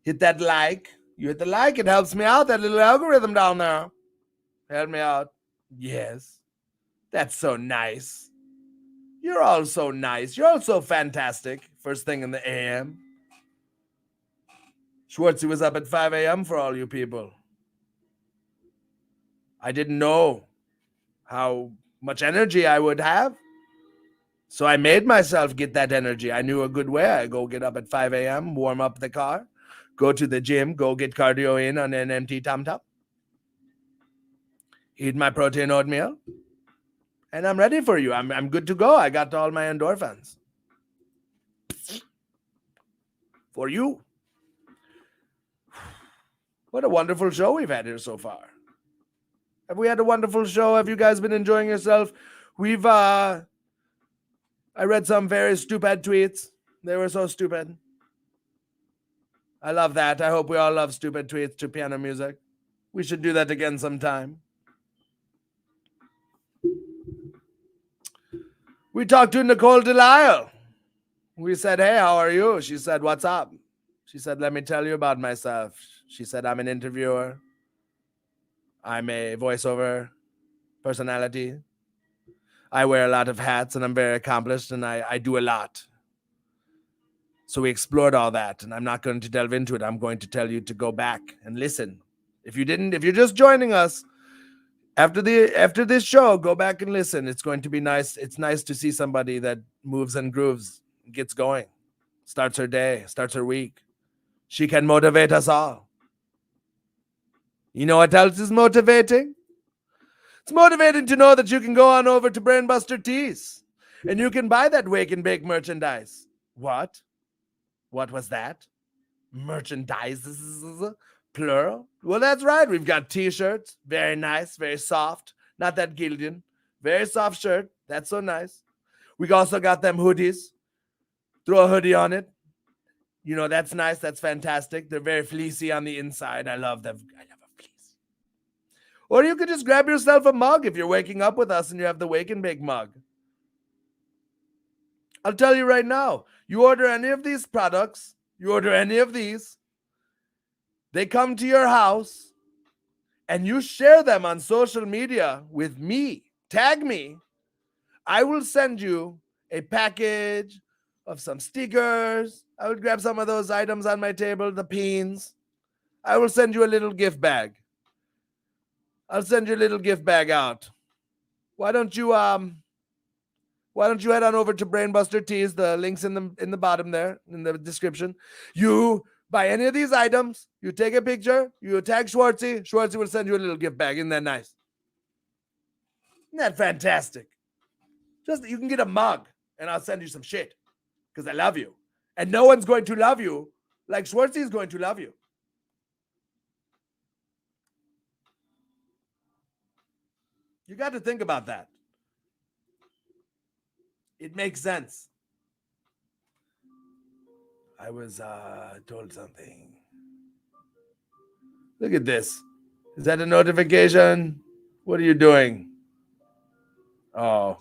Hit that like. You hit the like, it helps me out. That little algorithm down there. Help me out. Yes. That's so nice. You're all so nice. You're all so fantastic. First thing in the AM. Schwartzy was up at 5 a.m. for all you people. I didn't know how much energy I would have. So I made myself get that energy. I knew a good way. I go get up at 5 a.m., warm up the car, go to the gym, go get cardio in on an empty tom-tom, eat my protein oatmeal, and I'm ready for you. I'm good to go. I got all my endorphins. For you. What a wonderful show we've had here so far. Have we had a wonderful show? Have you guys been enjoying yourself? I read some very stupid tweets. They were so stupid. I love that. I hope we all love stupid tweets to piano music. We should do that again sometime. We talked to Nicole DeLisle. We said, hey, how are you? She said, what's up? She said, let me tell you about myself. She said, I'm an interviewer. I'm a voiceover personality. I wear a lot of hats and I'm very accomplished and I do a lot. So we explored all that and I'm not going to delve into it. I'm going to tell you to go back and listen. If you're just joining us after this show, go back and listen. It's going to be nice. It's nice to see somebody that moves and grooves, gets going, starts her day, starts her week. She can motivate us all. You know what else is motivating? It's motivating to know that you can go on over to Brainbuster Tees and you can buy that Wake and Bake merchandise. What? What was that? Merchandise, plural? Well, that's right. We've got t-shirts. Very nice, very soft. Not that Gildan. Very soft shirt. That's so nice. We also got them hoodies. Throw a hoodie on it. You know, that's nice. That's fantastic. They're very fleecy on the inside. I love them. I love a fleece. Or you could just grab yourself a mug if you're waking up with us and you have the Wake and Bake mug. I'll tell you right now, you order any of these products, you order any of these, they come to your house and you share them on social media with me, tag me, I will send you a package of some stickers. I would grab some of those items on my table, the pins. I will send you a little gift bag. I'll send you a little gift bag out. Why don't you head on over to Brainbuster Tees? The link's in the bottom there in the description. You buy any of these items, you take a picture, you tag Schwartzy. Schwartzy will send you a little gift bag. Isn't that nice? Isn't that fantastic? Just you can get a mug and I'll send you some shit because I love you. And no one's going to love you like Schwartzy is going to love you. You got to think about that. It makes sense. I was told something. Look at this. Is that a notification? What are you doing? Oh.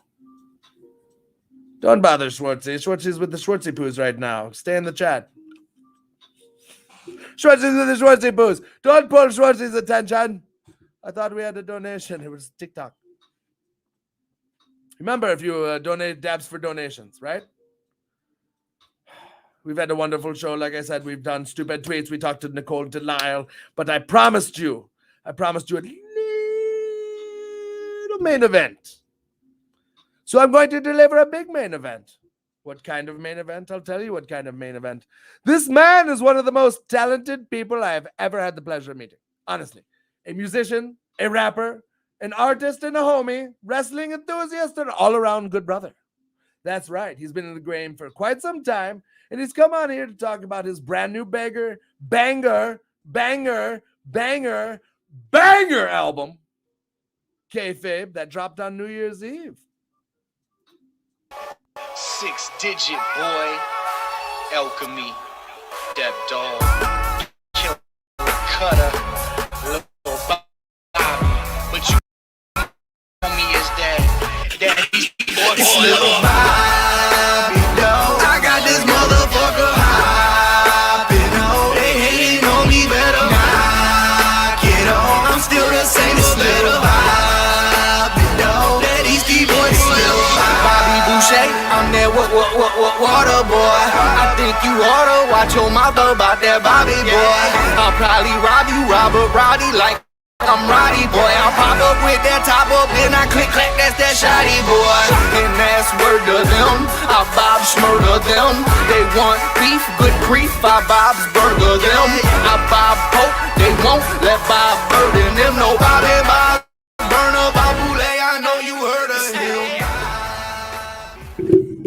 Don't bother Schwartzy. Schwartzy's with the Schwartzy-Poos right now. Stay in the chat. Schwartzy's with the Schwartzy-Poos. Don't pull Schwartzy's attention. I thought we had a donation. It was TikTok. Remember, if you donate dabs for donations, right? We've had a wonderful show. Like I said, we've done stupid tweets. We talked to Nicole DeLisle. But I promised you a little main event. So I'm going to deliver a big main event. What kind of main event? I'll tell you what kind of main event. This man is one of the most talented people I have ever had the pleasure of meeting. Honestly. A musician, a rapper, an artist and a homie, wrestling enthusiast, and all-around good brother. That's right. He's been in the game for quite some time, and he's come on here to talk about his brand new banger album, Kayfabe, that dropped on New Year's Eve. Sixth Digit, boy. Alchemy. That dog. Kill Cutter. Little Bobby. But you know me as that little Bobby, dog. I got this motherfucker hopping on. They hating on me, better knock it on. I'm still the same little Bobby, dog. That Eastie Boy still Bobby Boucher. I'm that water boy. I think you oughta watch your mouth about that Bobby boy. I'll probably rob you, Robert Roddy, like I'm Roddy boy. I'll pop up with that top up, then I click clack, that's that shotty boy. And that's word to them, I Bob smurder them. They want beef, good grief, I Bob's burger them. I Bob Pope, they won't let Bob burden them. No Bobby Bob, burner Bob Boule, I know you heard of him.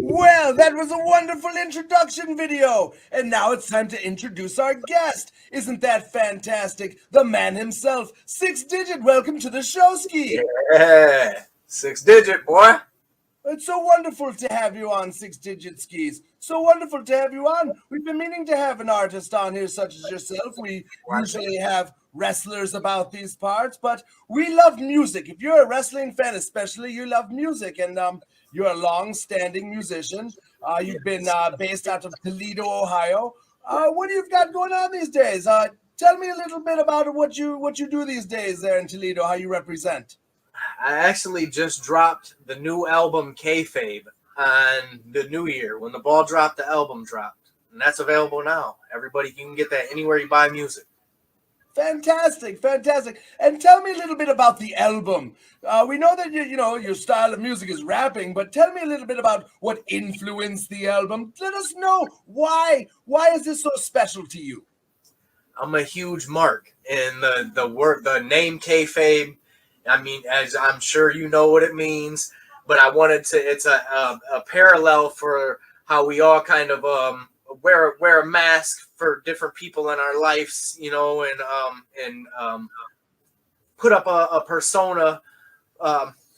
Well, that was a wonderful introduction video. And now it's time to introduce our guest. Isn't that fantastic? The man himself, Sixth Digit. Welcome to the show, Ski. Yeah, Sixth Digit, boy. It's so wonderful to have you on, Sixth Digit Skis. So wonderful to have you on. We've been meaning to have an artist on here such as yourself. We usually have wrestlers about these parts, but we love music. If you're a wrestling fan especially, you love music. And you're a long-standing musician. You've been based out of Toledo, Ohio. What do you got going on these days? Tell me a little bit about what you do these days there in Toledo, how you represent. I actually just dropped the new album Kayfabe on the new year. When the ball dropped, the album dropped. And that's available now. Everybody can get that anywhere you buy music. Fantastic. And tell me a little bit about the album. We know that your style of music is rapping, but tell me a little bit about what influenced the album. Let us know why is this so special to you? I'm a huge mark in the name Kayfabe. I mean, as I'm sure you know what it means, but I wanted to. It's a parallel for how we all kind of wear a mask for different people in our lives, and put up a persona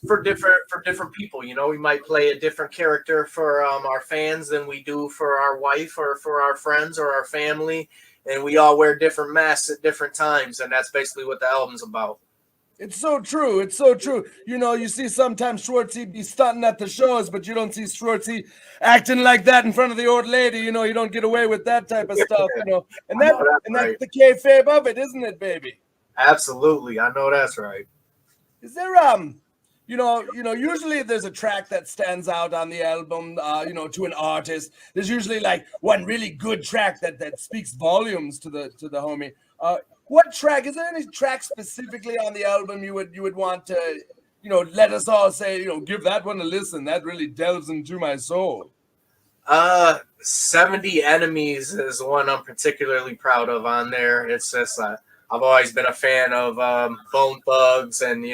for different people. We might play a different character for our fans than we do for our wife or for our friends or our family. And we all wear different masks at different times, and that's basically what the album's about. It's so true. You see sometimes Schwartzy be stunting at the shows, but you don't see Schwartzy acting like that in front of the old lady. You don't get away with that type of stuff. And that's the kayfabe of it, isn't it, baby? Absolutely, I know that's right. Is there usually there's a track that stands out on the album, to an artist. There's usually like one really good track that speaks volumes to the homie. What track, is there any track specifically on the album you would want to, let us all say, give that one a listen. That really delves into my soul. 70 Enemies is one I'm particularly proud of on there. It's just I've always been a fan of Bone Thugs and,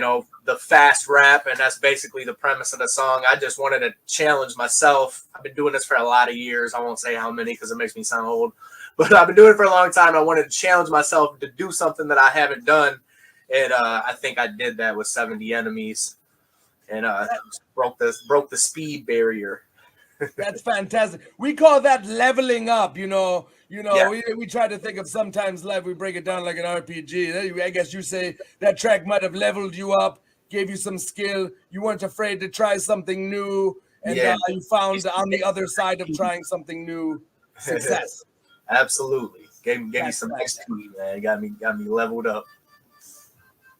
the fast rap, and that's basically the premise of the song. I just wanted to challenge myself. I've been doing this for a lot of years. I won't say how many because it makes me sound old, but I've been doing it for a long time. I wanted to challenge myself to do something that I haven't done, and I think I did that with 70 Enemies, and broke the speed barrier. That's fantastic. We call that leveling up, Yeah. We try to think of sometimes life, we break it down like an RPG. I guess you say that track might have leveled you up, gave you some skill. You weren't afraid to try something new, and you found on the other side of trying something new success. Absolutely. Gave me some XP, man. Got me leveled up.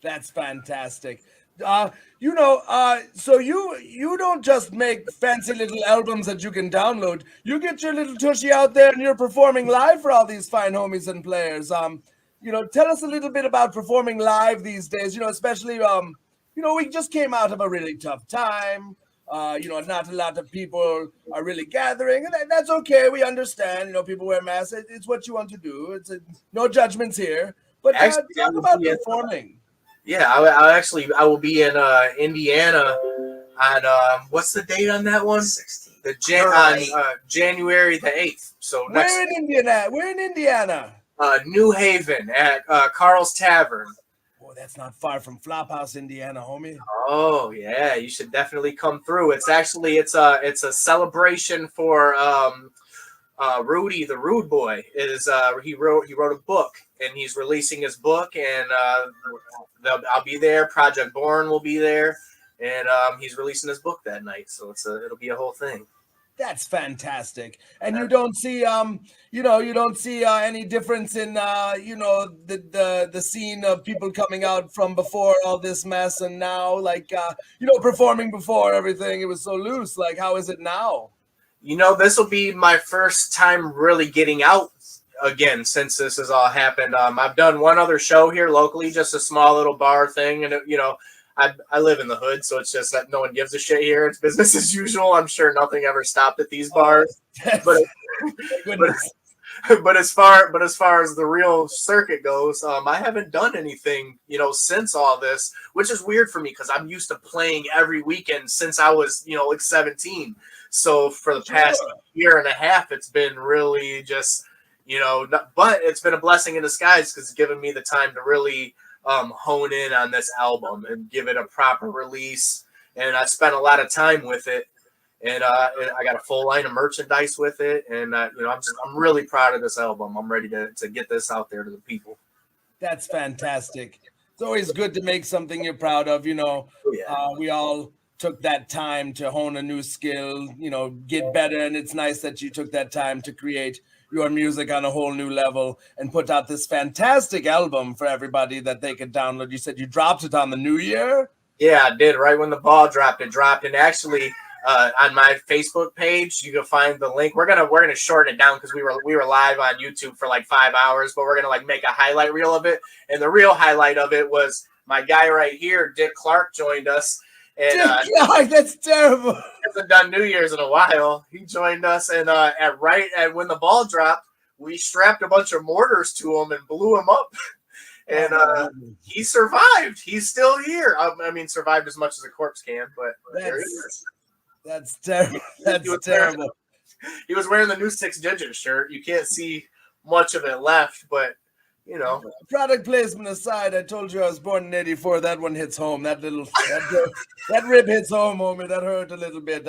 That's fantastic. So you don't just make fancy little albums that you can download. You get your little tushy out there and you're performing live for all these fine homies and players. Tell us a little bit about performing live these days. Especially we just came out of a really tough time. Not a lot of people are really gathering, and that's okay. We understand. People wear masks. It's what you want to do. No judgments here. But talk about performing. Yeah, I will be in Indiana on what's the date on that one? 16th. January the 8th. So we're in Indiana. New Haven at Carl's Tavern. Oh, that's not far from Flophouse, Indiana, homie. Oh yeah, you should definitely come through. It's a celebration for Rudy the Rude Boy. He wrote a book and he's releasing his book, and I'll be there. Project Born will be there, and he's releasing his book that night. So it'll be a whole thing. That's fantastic. And you don't see any difference in the scene of people coming out from before all this mess and now, performing before everything. It was so loose. Like, how is it now? This will be my first time really getting out again since this has all happened. I've done one other show here locally, just a small little bar thing, and I live in the hood, so it's just that no one gives a shit here. It's business as usual. I'm sure nothing ever stopped at these bars. But as far as the real circuit goes, I haven't done anything, since all this, which is weird for me because I'm used to playing every weekend since I was, 17. So for the past year and a half, it's been really just, but it's been a blessing in disguise because it's given me the time to really hone in on this album and give it a proper release. And I spent a lot of time with it, and I got a full line of merchandise with it. And I'm really proud of this album. I'm ready to get this out there to the people. That's fantastic. It's always good to make something you're proud of. We all took that time to hone a new skill, get better. And it's nice that you took that time to create your music on a whole new level and put out this fantastic album for everybody that they could download. You said you dropped it on the new year? Yeah, I did. Right when the ball dropped, it dropped. And actually, on my Facebook page, you can find the link. We're gonna shorten it down because we were live on YouTube for like 5 hours, but we're gonna make a highlight reel of it. And the real highlight of it was my guy right here, Dick Clark, joined us. And Clark, that's terrible. Hasn't done New Year's in a while. He joined us, and at when the ball dropped, we strapped a bunch of mortars to him and blew him up. And he survived. He's still here. I mean, survived as much as a corpse can, but there he is. That's terrible. That's terrible. He was wearing the new Sixx Digit shirt. You can't see much of it left, but Product placement aside, I told you I was born in '84. That one hits home. That rib hits home, homie. That hurt a little bit.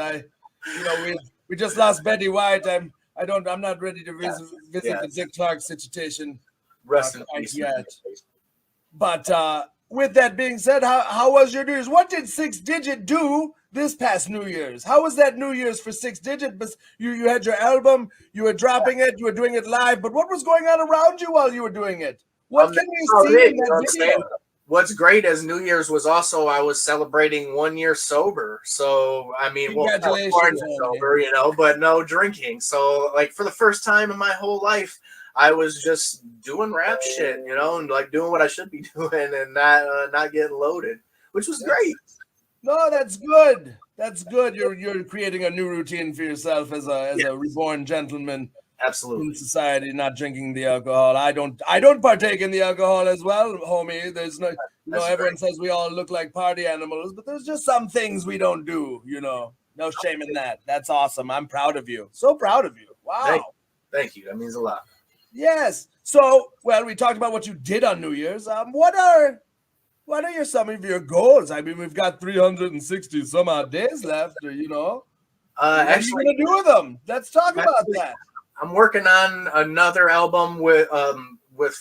We just lost Betty White. I'm not ready to visit the Dick Clark situation. Rest in peace yet. But with that being said, how was your New Year's? What did Sixx Digit do this past New Year's? How was that New Year's for Sixx Digit? You had your album, you were dropping it, you were doing it live, but what was going on around you while you were doing it? What can we see in that video? What's great as New Year's was also I was celebrating 1 year sober. So I mean, congratulations, sober, but no drinking. So for the first time in my whole life, I was just doing rap shit, and doing what I should be doing and not getting loaded, which was great. No, that's good. That's good. You're creating a new routine for yourself as a reborn gentleman. Absolutely. In society, not drinking the alcohol. I don't partake in the alcohol as well, homie. There's no, everyone says we all look like party animals, but there's just some things we don't do, No shame in that. That's awesome. I'm proud of you. So proud of you. Wow. Thank you. That means a lot. Yes. So, we talked about what you did on New Year's. What are some of your goals? I mean, we've got 360 some odd days left, what are you going to do with them? Let's talk about that. I'm working on another album with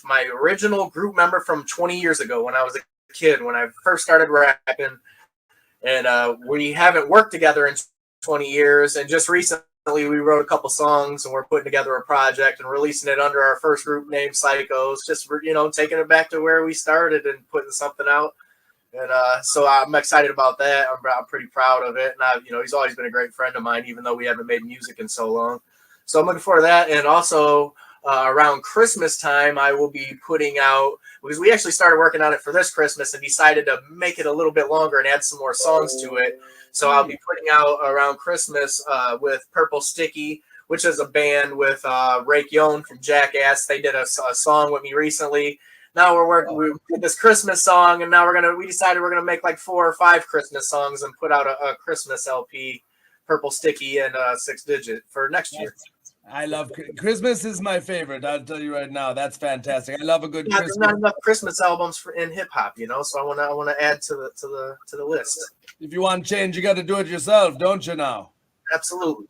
my original group member from 20 years ago when I was a kid, when I first started rapping. And we haven't worked together in 20 years. And just recently we wrote a couple songs and we're putting together a project and releasing it under our first group name, Psychos, just, taking it back to where we started and putting something out. And so I'm excited about that. I'm pretty proud of it. And he's always been a great friend of mine, even though we haven't made music in so long. So I'm looking forward to that. And also around Christmas time, I will be putting out, because we actually started working on it for this Christmas and decided to make it a little bit longer and add some more songs to it. So I'll be putting out around Christmas with Purple Sticky, which is a band with Rake Yohn from Jackass. They did a song with me recently. Now we did this Christmas song, and now we decided we're gonna make like 4 or 5 Christmas songs and put out a Christmas LP, Purple Sticky and Sixx Digit for next year. I love Christmas is my favorite. I'll tell you right now, that's fantastic. I love a good Christmas. There's not enough Christmas albums in hip hop, so I want to add to the list. If you want change, you got to do it yourself, don't you now? Absolutely.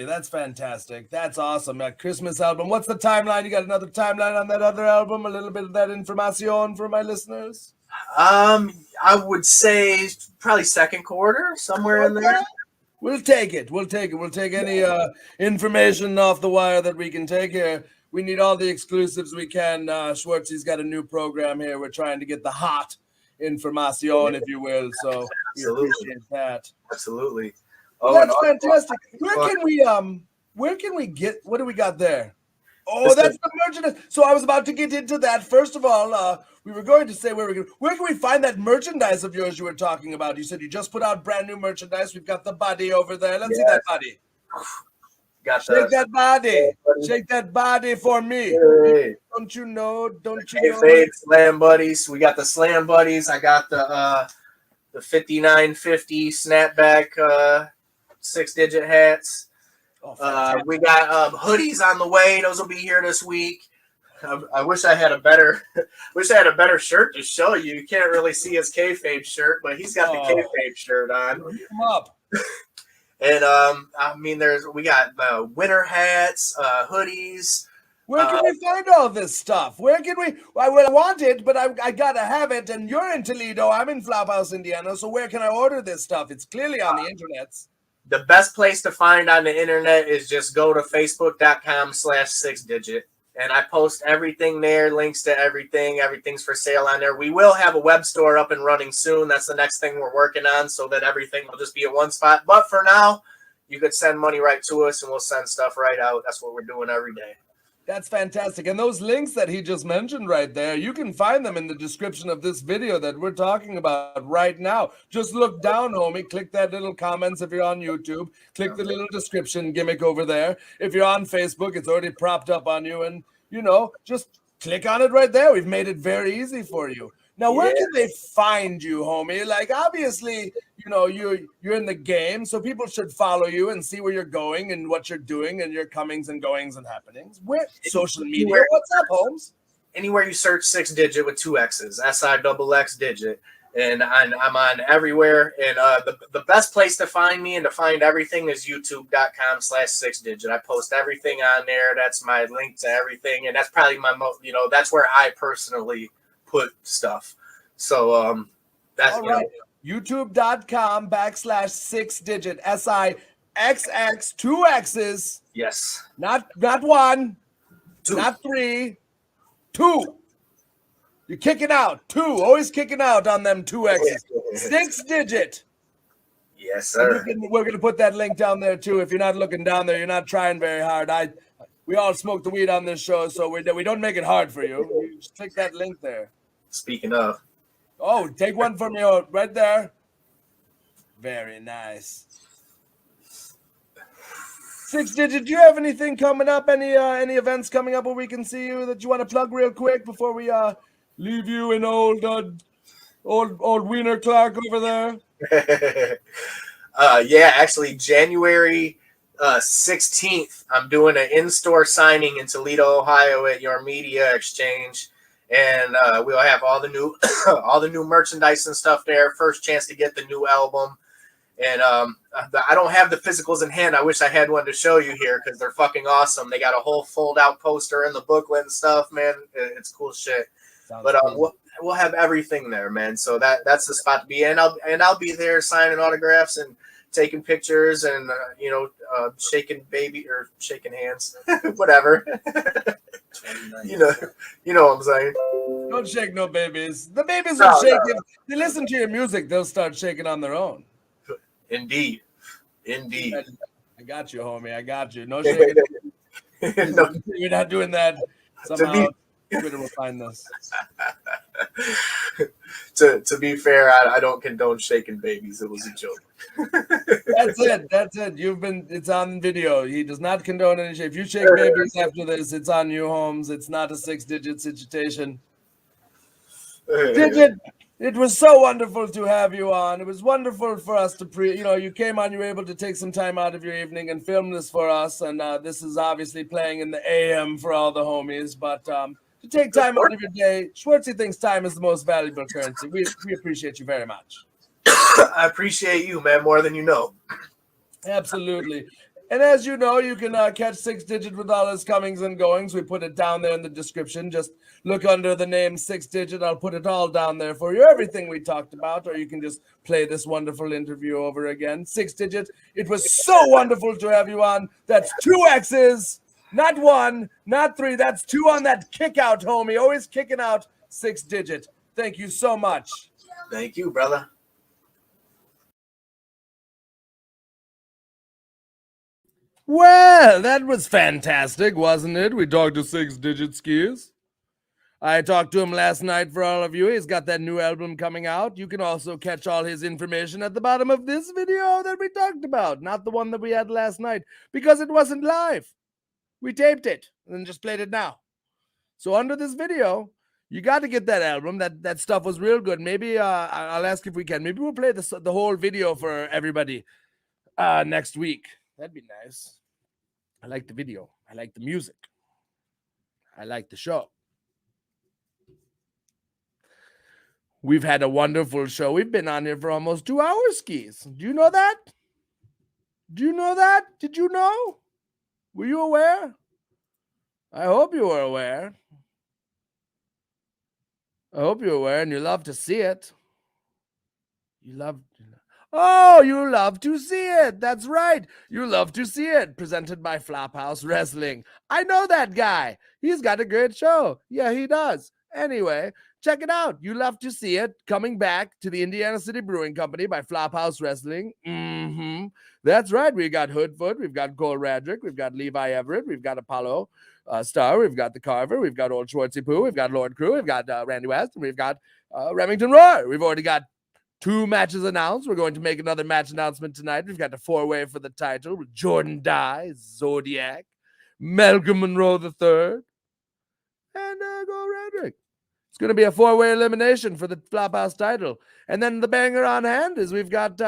That's fantastic. That's awesome. That Christmas album. What's the timeline? You got another timeline on that other album? A little bit of that information for my listeners? I would say probably second quarter, somewhere in there. We'll take it. We'll take any information off the wire that we can take here. We need all the exclusives we can. Schwartzy's got a new program here. We're trying to get the hot information, if you will. So we appreciate that. Absolutely. Oh, that's fantastic. Where can we get? What do we got there? Oh, that's the merchandise. So I was about to get into that. First of all, we were going to say where can we find that merchandise of yours you were talking about? You said you just put out brand new merchandise. We've got the body over there. Let's see that body. Shake that body. Shake that body for me. Hey. Don't you know? Slam buddies. We got the Slam buddies. I got the 5950 snapback Sixx Digit hats. We got hoodies on the way. Those will be here this week. I wish I had a better shirt to show you. You can't really see his kayfabe shirt, but he's got the kayfabe shirt on. Come up. And we got winter hats, hoodies, Where can we find all this stuff? Where can we? I want it, but I gotta have it. And you're in Toledo. I'm in Flophouse, Indiana. So where can I order this stuff? It's clearly on the internet. The best place to find on the internet is just go to facebook.com/Sixx Digit. And I post everything there, links to everything. Everything's for sale on there. We will have a web store up and running soon. That's the next thing we're working on, so that everything will just be at one spot. But for now, you could send money right to us, and we'll send stuff right out. That's what we're doing every day. That's fantastic. And those links that he just mentioned right there, you can find them in the description of this video that we're talking about right now. Just look down, homie. Click that little comments if you're on YouTube. Click the little description gimmick over there. If you're on Facebook, it's already propped up on you. And, just click on it right there. We've made it very easy for you. Now, where can they find you, homie? Like, obviously, you're in the game, so people should follow you and see where you're going and what you're doing and your comings and goings and happenings. Where social media? What's up, Holmes? Anywhere you search Sixx Digit with 2 X's, SIXX Digit, and I'm on everywhere. And the best place to find me and to find everything is youtube.com/Sixx Digit. I post everything on there. That's my link to everything, and that's probably my that's where I personally put stuff. So that's right. YouTube.com/Sixx Digit, SIXX, 2 X's. Yes. Not 1, 2. not 3, 2. You're kicking out 2, always kicking out on them 2 X's. Sixx Digit. Yes, sir. We're gonna put that link down there too. If you're not looking down there, you're not trying very hard. We all smoke the weed on this show, so we don't make it hard for you. You just click that link there. Speaking of. Oh, take one from me right there. Very nice. Sixx Digit, do you have anything coming up? Any events coming up where we can see you that you want to plug real quick before we leave you in old Wiener Clark over there? Yeah, actually January 16th, I'm doing an in-store signing in Toledo, Ohio at your media exchange. And we'll have all the new merchandise and stuff there. First chance to get the new album. And I don't have the physicals in hand. I wish I had one to show you here because they're fucking awesome. They got a whole fold-out poster in the booklet and stuff, man. It's cool shit. But we'll have everything there, man. So that's the spot to be. And I'll be there signing autographs and taking pictures and shaking hands, whatever. You know what I'm saying. Don't shake no babies. The babies will shake if they listen to your music. They'll start shaking on their own. Indeed. I got you, homie. I got you. No shaking. No. You're not doing that. Somehow Twitter will find this. To be fair, I don't condone shaking babies. It was a joke. That's it. It's on video. He does not condone any shake. If you shake babies after this, it's on you, Holmes. It's not a 6-digit situation. Digit, it was so wonderful to have you on. It was wonderful for us to you came on, you were able to take some time out of your evening and film this for us. And this is obviously playing in the AM for all the homies, but to take time out of your day, Schwartzy thinks time is the most valuable currency. We appreciate you very much. I appreciate you, man, more than you know. Absolutely. And as you know, you can catch Sixx Digit with all his comings and goings. We put it down there in the description. Just look under the name Sixx Digit. I'll put it all down there for you, everything we talked about, or you can just play this wonderful interview over again. Sixx Digit, it was so wonderful to have you on. That's 2 X's, not 1, not 3. That's 2 on that kick out, homie. Always kicking out Sixx Digit. Thank you so much. Thank you, brother. Well, that was fantastic, wasn't it? We talked to Sixx Digit Skis. I talked to him last night for all of you. He's got that new album coming out. You can also catch all his information at the bottom of this video that we talked about, not the one that we had last night, because it wasn't live. We taped it and then just played it now. So under this video, you got to get that album. That stuff was real good. Maybe I'll ask if we can. Maybe we'll play the whole video for everybody next week. That'd be nice. I like the video. I like the music. I like the show. We've had a wonderful show. We've been on here for almost 2 hours, Skis. Do you know that? Do you know that? Did you know? Were you aware? I hope you were aware. I hope you're aware and you love to see it. Oh, you love to see it. That's right. You love to see it. Presented by Flophouse Wrestling. I know that guy. He's got a great show. Yeah, he does. Anyway, check it out. You love to see it. Coming back to the Indiana City Brewing Company by Flophouse Wrestling. That's right. We got Hoodfoot. We've got Cole Radrick. We've got Levi Everett. We've got Apollo Star. We've got the Carver. We've got Old Schwartzy-Poo. We've got Lord Crew. We've got Randy West. And we've got Remington Roar. We've already got 2 matches announced. We're going to make another match announcement tonight. We've got the 4-way for the title with Jordan Dye, Zodiac, Malcolm Monroe III, and Cole Radrick. It's going to be a 4-way elimination for the Flophouse title. And then the banger on hand is we've got,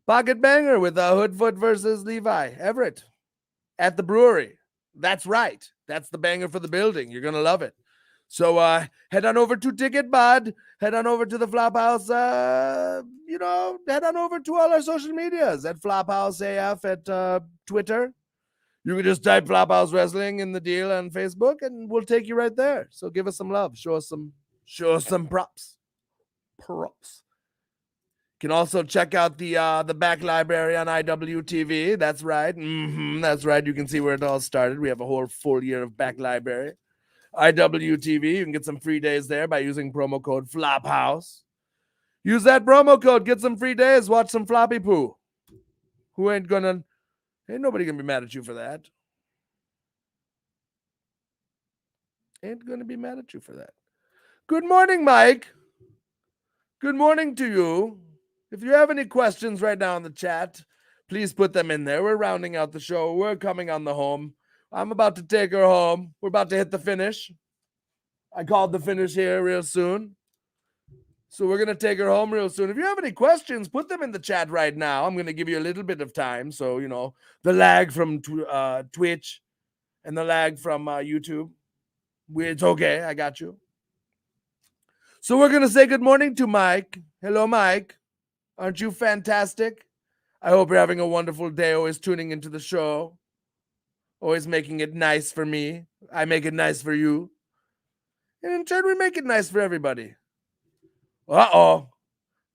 Pocket Banger with Hoodfoot versus Levi Everett at the brewery. That's right. That's the banger for the building. You're going to love it. So head on over to TicketBud. Head on over to the Flophouse. Head on over to all our social medias at Flophouse AF at Twitter. You can just type Flophouse Wrestling in the deal on Facebook, and we'll take you right there. So give us some love. Show us some props. You can also check out the back library on IWTV. That's right. That's right. You can see where it all started. We have a whole full year of back library. IWTV. You can get some free days there by using promo code Flophouse. Use that promo code. Get some free days. Watch some Floppy Poo. Ain't nobody gonna be mad at you for that. Ain't gonna be mad at you for that. Good morning, Mike. Good morning to you. If you have any questions right now in the chat, please put them in there. We're rounding out the show. We're coming on the home. I'm about to take her home. We're about to hit the finish. I called the finish here real soon. So we're going to take her home real soon. If you have any questions, put them in the chat right now. I'm going to give you a little bit of time. So, the lag from Twitch and the lag from YouTube. It's okay. I got you. So we're going to say good morning to Mike. Hello, Mike. Aren't you fantastic? I hope you're having a wonderful day, always tuning into the show. Always making it nice for me. I make it nice for you. And in turn, we make it nice for everybody. Uh-oh.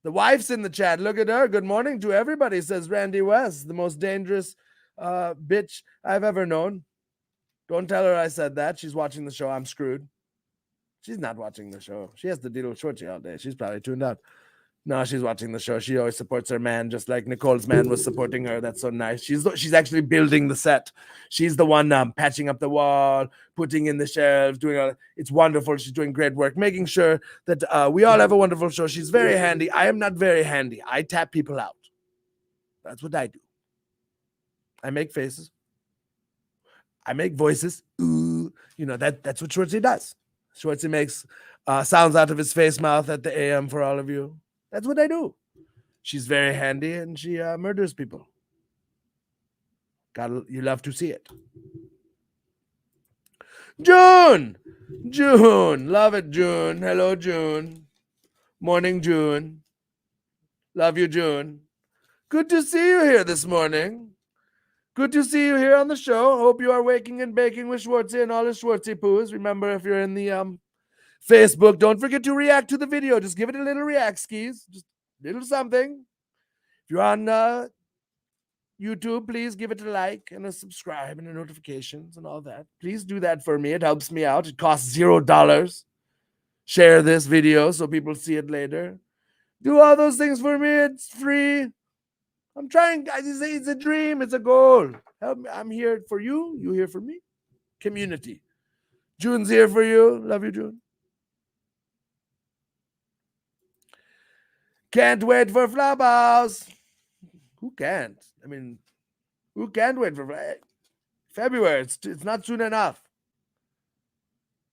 The wife's in the chat. Look at her. Good morning to everybody, says Randy West, the most dangerous bitch I've ever known. Don't tell her I said that. She's watching the show. I'm screwed. She's not watching the show. She has to deal with Schwartzy all day. She's probably tuned out. No, she's watching the show. She always supports her man, just like Nicole's man was supporting her. That's so nice. She's actually building the set. She's the one patching up the wall, putting in the shelves, doing all. It's wonderful. She's doing great work, making sure that we all have a wonderful show. She's very handy. I am not very handy. I tap people out. That's what I do. I make faces. I make voices. Ooh, that's what Schwartzy does. Schwartzy makes sounds out of his face mouth at the AM for all of you. That's what I do. She's very handy and she murders people. You love to see it. June. Love it, June. Hello, June. Morning, June. Love you, June. Good to see you here this morning. Good to see you here on the show. Hope you are waking and baking with Schwartzy and all his Schwartzy-Poos. Remember, if you're in the Facebook, don't forget to react to the video. Just give it a little react, skis. Just a little something. If you're on YouTube, please give it a like and a subscribe and the notifications and all that. Please do that for me. It helps me out. It costs $0. Share this video so people see it later. Do all those things for me. It's free. I'm trying. It's a dream. It's a goal. Help me. I'm here for you. You here for me. Community. June's here for you. Love you, June. Can't wait for Flophouse. Who can't? I mean, who can't wait for February? It's not soon enough.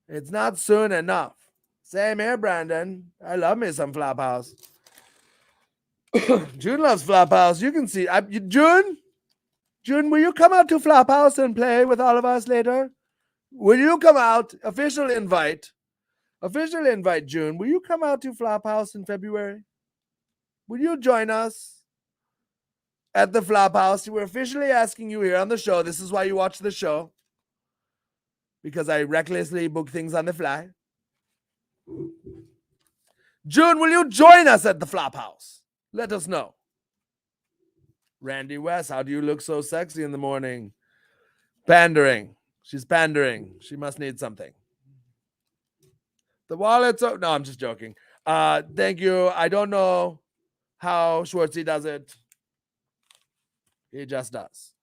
It's not soon enough. Same here, Brandon. I love me some Flophouse. June loves Flophouse. You can see. June, will you come out to Flophouse and play with all of us later? Will you come out? Official invite, June. Will you come out to Flophouse in February? Will you join us at the Flophouse. We're officially asking you here on the show. This is why you watch the show, because I recklessly book things on the fly. June, will you join us at the Flophouse? Let us know. Randy West, how do you look so sexy in the morning? Pandering. She's pandering. She must need something. The wallet's no, I'm just joking. Thank you. I don't know how Schwartzy does it. He just does.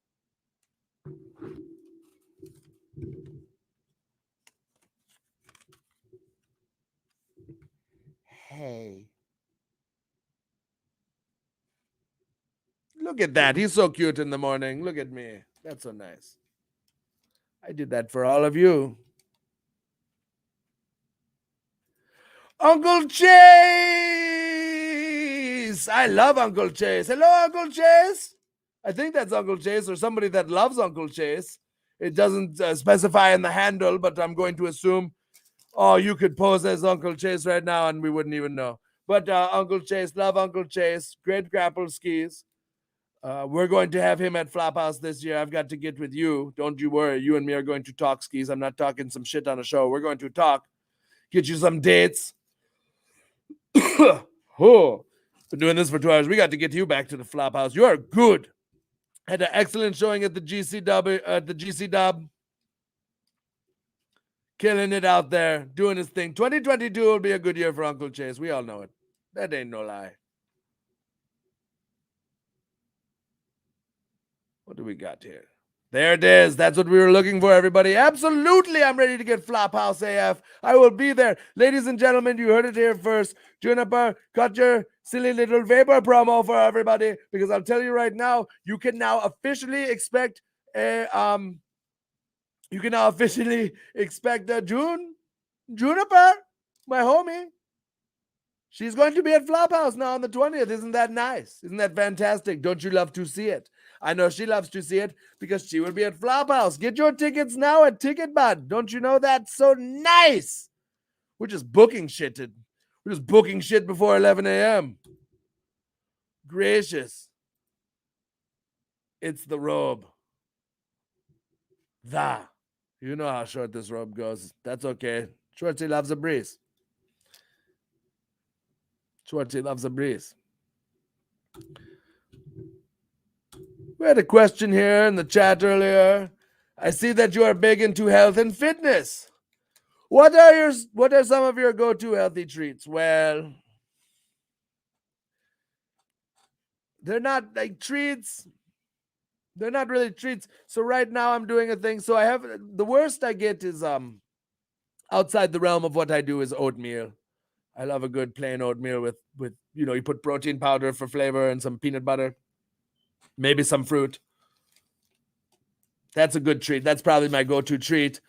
Hey. Look at that. He's so cute in the morning. Look at me. That's so nice. I did that for all of you. Uncle Chase! I love Uncle Chase. Hello, Uncle Chase. I think that's Uncle Chase or somebody that loves Uncle Chase. It doesn't specify in the handle, but I'm going to assume, oh, you could pose as Uncle Chase right now and we wouldn't even know. But Uncle Chase, love Uncle Chase. Great grapple skis. We're going to have him at Flophouse this year. I've got to get with you. Don't you worry. You and me are going to talk skis. I'm not talking some shit on a show. We're going to talk. Get you some dates. Oh, been doing this for 2 hours. We got to get you back to the Flophouse. You are good. Had an excellent showing at the GC Dub. Killing it out there. Doing his thing. 2022 will be a good year for Uncle Chase. We all know it. That ain't no lie. What do we got here? There it is. That's what we were looking for, everybody. Absolutely, I'm ready to get Flophouse AF. I will be there. Ladies and gentlemen, you heard it here first. Juniper, cut your silly little vapor promo for everybody, because I'll tell you right now, you can now officially expect a Juniper, my homie. She's going to be at Flophouse now on the 20th. Isn't that nice? Isn't that fantastic? Don't you love to see it? I know she loves to see it because she will be at Flophouse. Get your tickets now at TicketBud. Don't you know that's so nice? We're just booking shit. We're just booking shit before 11 a.m. Gracious. It's the robe. You know how short this robe goes. That's okay. Schwartzy loves a breeze. Schwartzy loves a breeze. We had a question here in the chat earlier. I see that you are big into health and fitness. What are some of your go-to healthy treats? Well, they're not like treats. They're not really treats. So right now I'm doing a thing. So I have the worst I get is outside the realm of what I do is oatmeal. I love a good plain oatmeal with you put protein powder for flavor and some peanut butter. Maybe some fruit. That's a good treat. That's probably my go-to treat.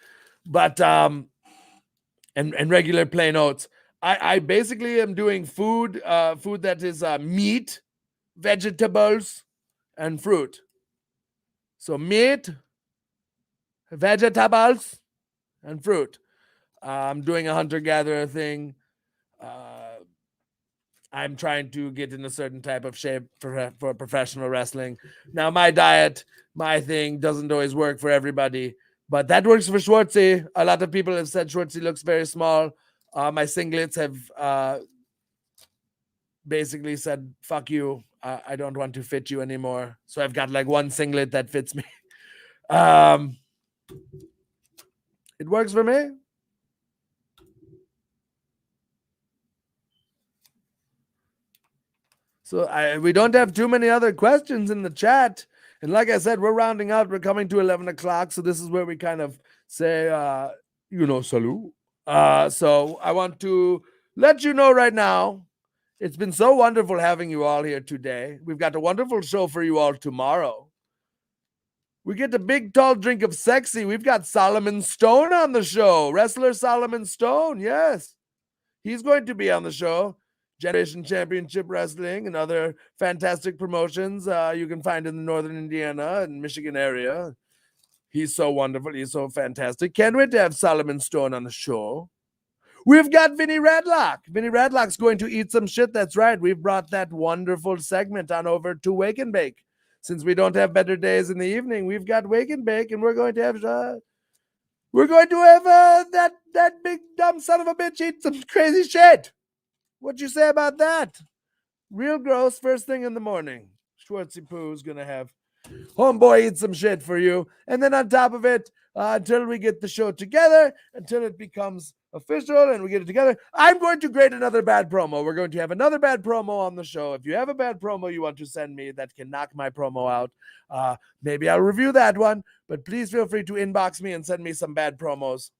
But and regular plain oats. I basically am doing food that is meat, vegetables, and fruit. So meat, vegetables, and fruit. I'm doing a hunter-gatherer thing. I'm trying to get in a certain type of shape for professional wrestling. Now, my diet, my thing doesn't always work for everybody, but that works for Schwartzy. A lot of people have said Schwartzy looks very small. My singlets have basically said, fuck you. I don't want to fit you anymore. So I've got like one singlet that fits me. It works for me. So we don't have too many other questions in the chat. And like I said, we're rounding out. We're coming to 11 o'clock. So this is where we kind of say, salute. So I want to let you know right now, it's been so wonderful having you all here today. We've got a wonderful show for you all tomorrow. We get a big, tall drink of sexy. We've got Solomon Stone on the show. Wrestler Solomon Stone, yes. He's going to be on the show. Generation Championship Wrestling and other fantastic promotions you can find in the Northern Indiana and Michigan area. He's so wonderful. He's so fantastic. Can't wait to have Solomon Stone on the show. We've got Vinny Radlock. Vinny Radlock's going to eat some shit. That's right. We've brought that wonderful segment on over to Wake and Bake. Since we don't have better days in the evening, we've got Wake and Bake, and we're going to have that big dumb son of a bitch eat some crazy shit. What you say about that? Real gross first thing in the morning. Schwartzy-Poo'S gonna have homeboy eat some shit for you. And then on top of it, until we get the show together, until it becomes official and we get it together, I'm going to grade another bad promo. We're going to have another bad promo on the show. If you have a bad promo you want to send me that can knock my promo out, maybe I'll review that one. But please feel free to inbox me and send me some bad promos.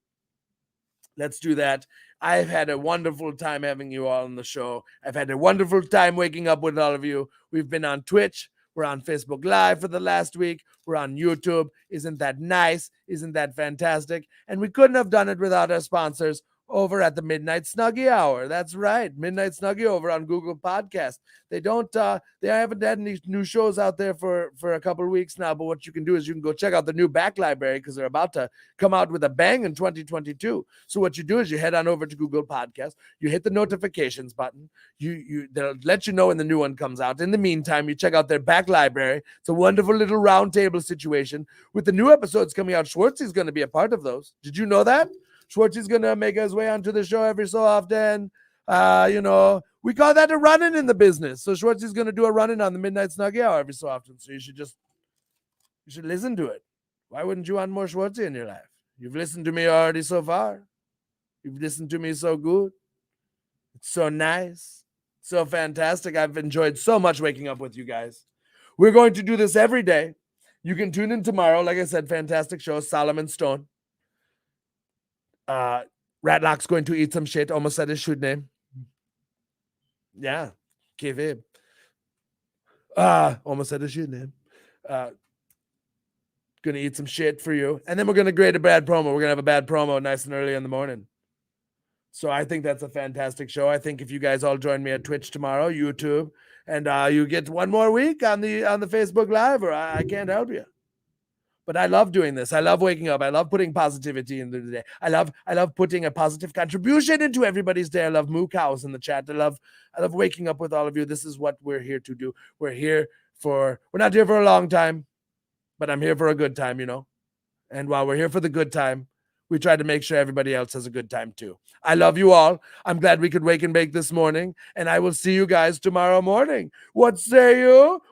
Let's do that. I've had a wonderful time having you all on the show. I've had a wonderful time waking up with all of you. We've been on Twitch. We're on Facebook Live for the last week. We're on YouTube. Isn't that nice? Isn't that fantastic? And we couldn't have done it without our sponsors over at the Midnight Snuggie Hour. That's right. Midnight Snuggie over on Google Podcast. They haven't had any new shows out there for a couple of weeks now, but what you can do is you can go check out the new back library because they're about to come out with a bang in 2022. So what you do is you head on over to Google Podcast, you hit the notifications button, they'll let you know when the new one comes out. In the meantime, you check out their back library. It's a wonderful little round table situation. With the new episodes coming out, Schwartzy's going to be a part of those. Did you know that? Schwartzy's going to make his way onto the show every so often. We call that a run-in in the business. So Schwartzy's going to do a run-in on the Midnight Snuggie Hour every so often. So you should listen to it. Why wouldn't you want more Schwartzy in your life? You've listened to me already so far. You've listened to me so good. It's so nice. So fantastic. I've enjoyed so much waking up with you guys. We're going to do this every day. You can tune in tomorrow. Like I said, fantastic show. Solomon Stone. Ratlock's going to eat some shit. Almost said his shoot name. Yeah. Kevib. Almost said his shoot name. Gonna eat some shit for you. And then we're gonna grade a bad promo. We're gonna have a bad promo nice and early in the morning. So I think that's a fantastic show. I think if you guys all join me at Twitch tomorrow, YouTube, and you get one more week on the Facebook Live, or I can't help you. But I love doing this. I love waking up. I love putting positivity into the day. I love putting a positive contribution into everybody's day. I love moo cows in the chat. I love waking up with all of you. This is what we're here to do. We're not here for a long time, but I'm here for a good time, And while we're here for the good time, we try to make sure everybody else has a good time too. I love you all. I'm glad we could wake and bake this morning, and I will see you guys tomorrow morning. What say you?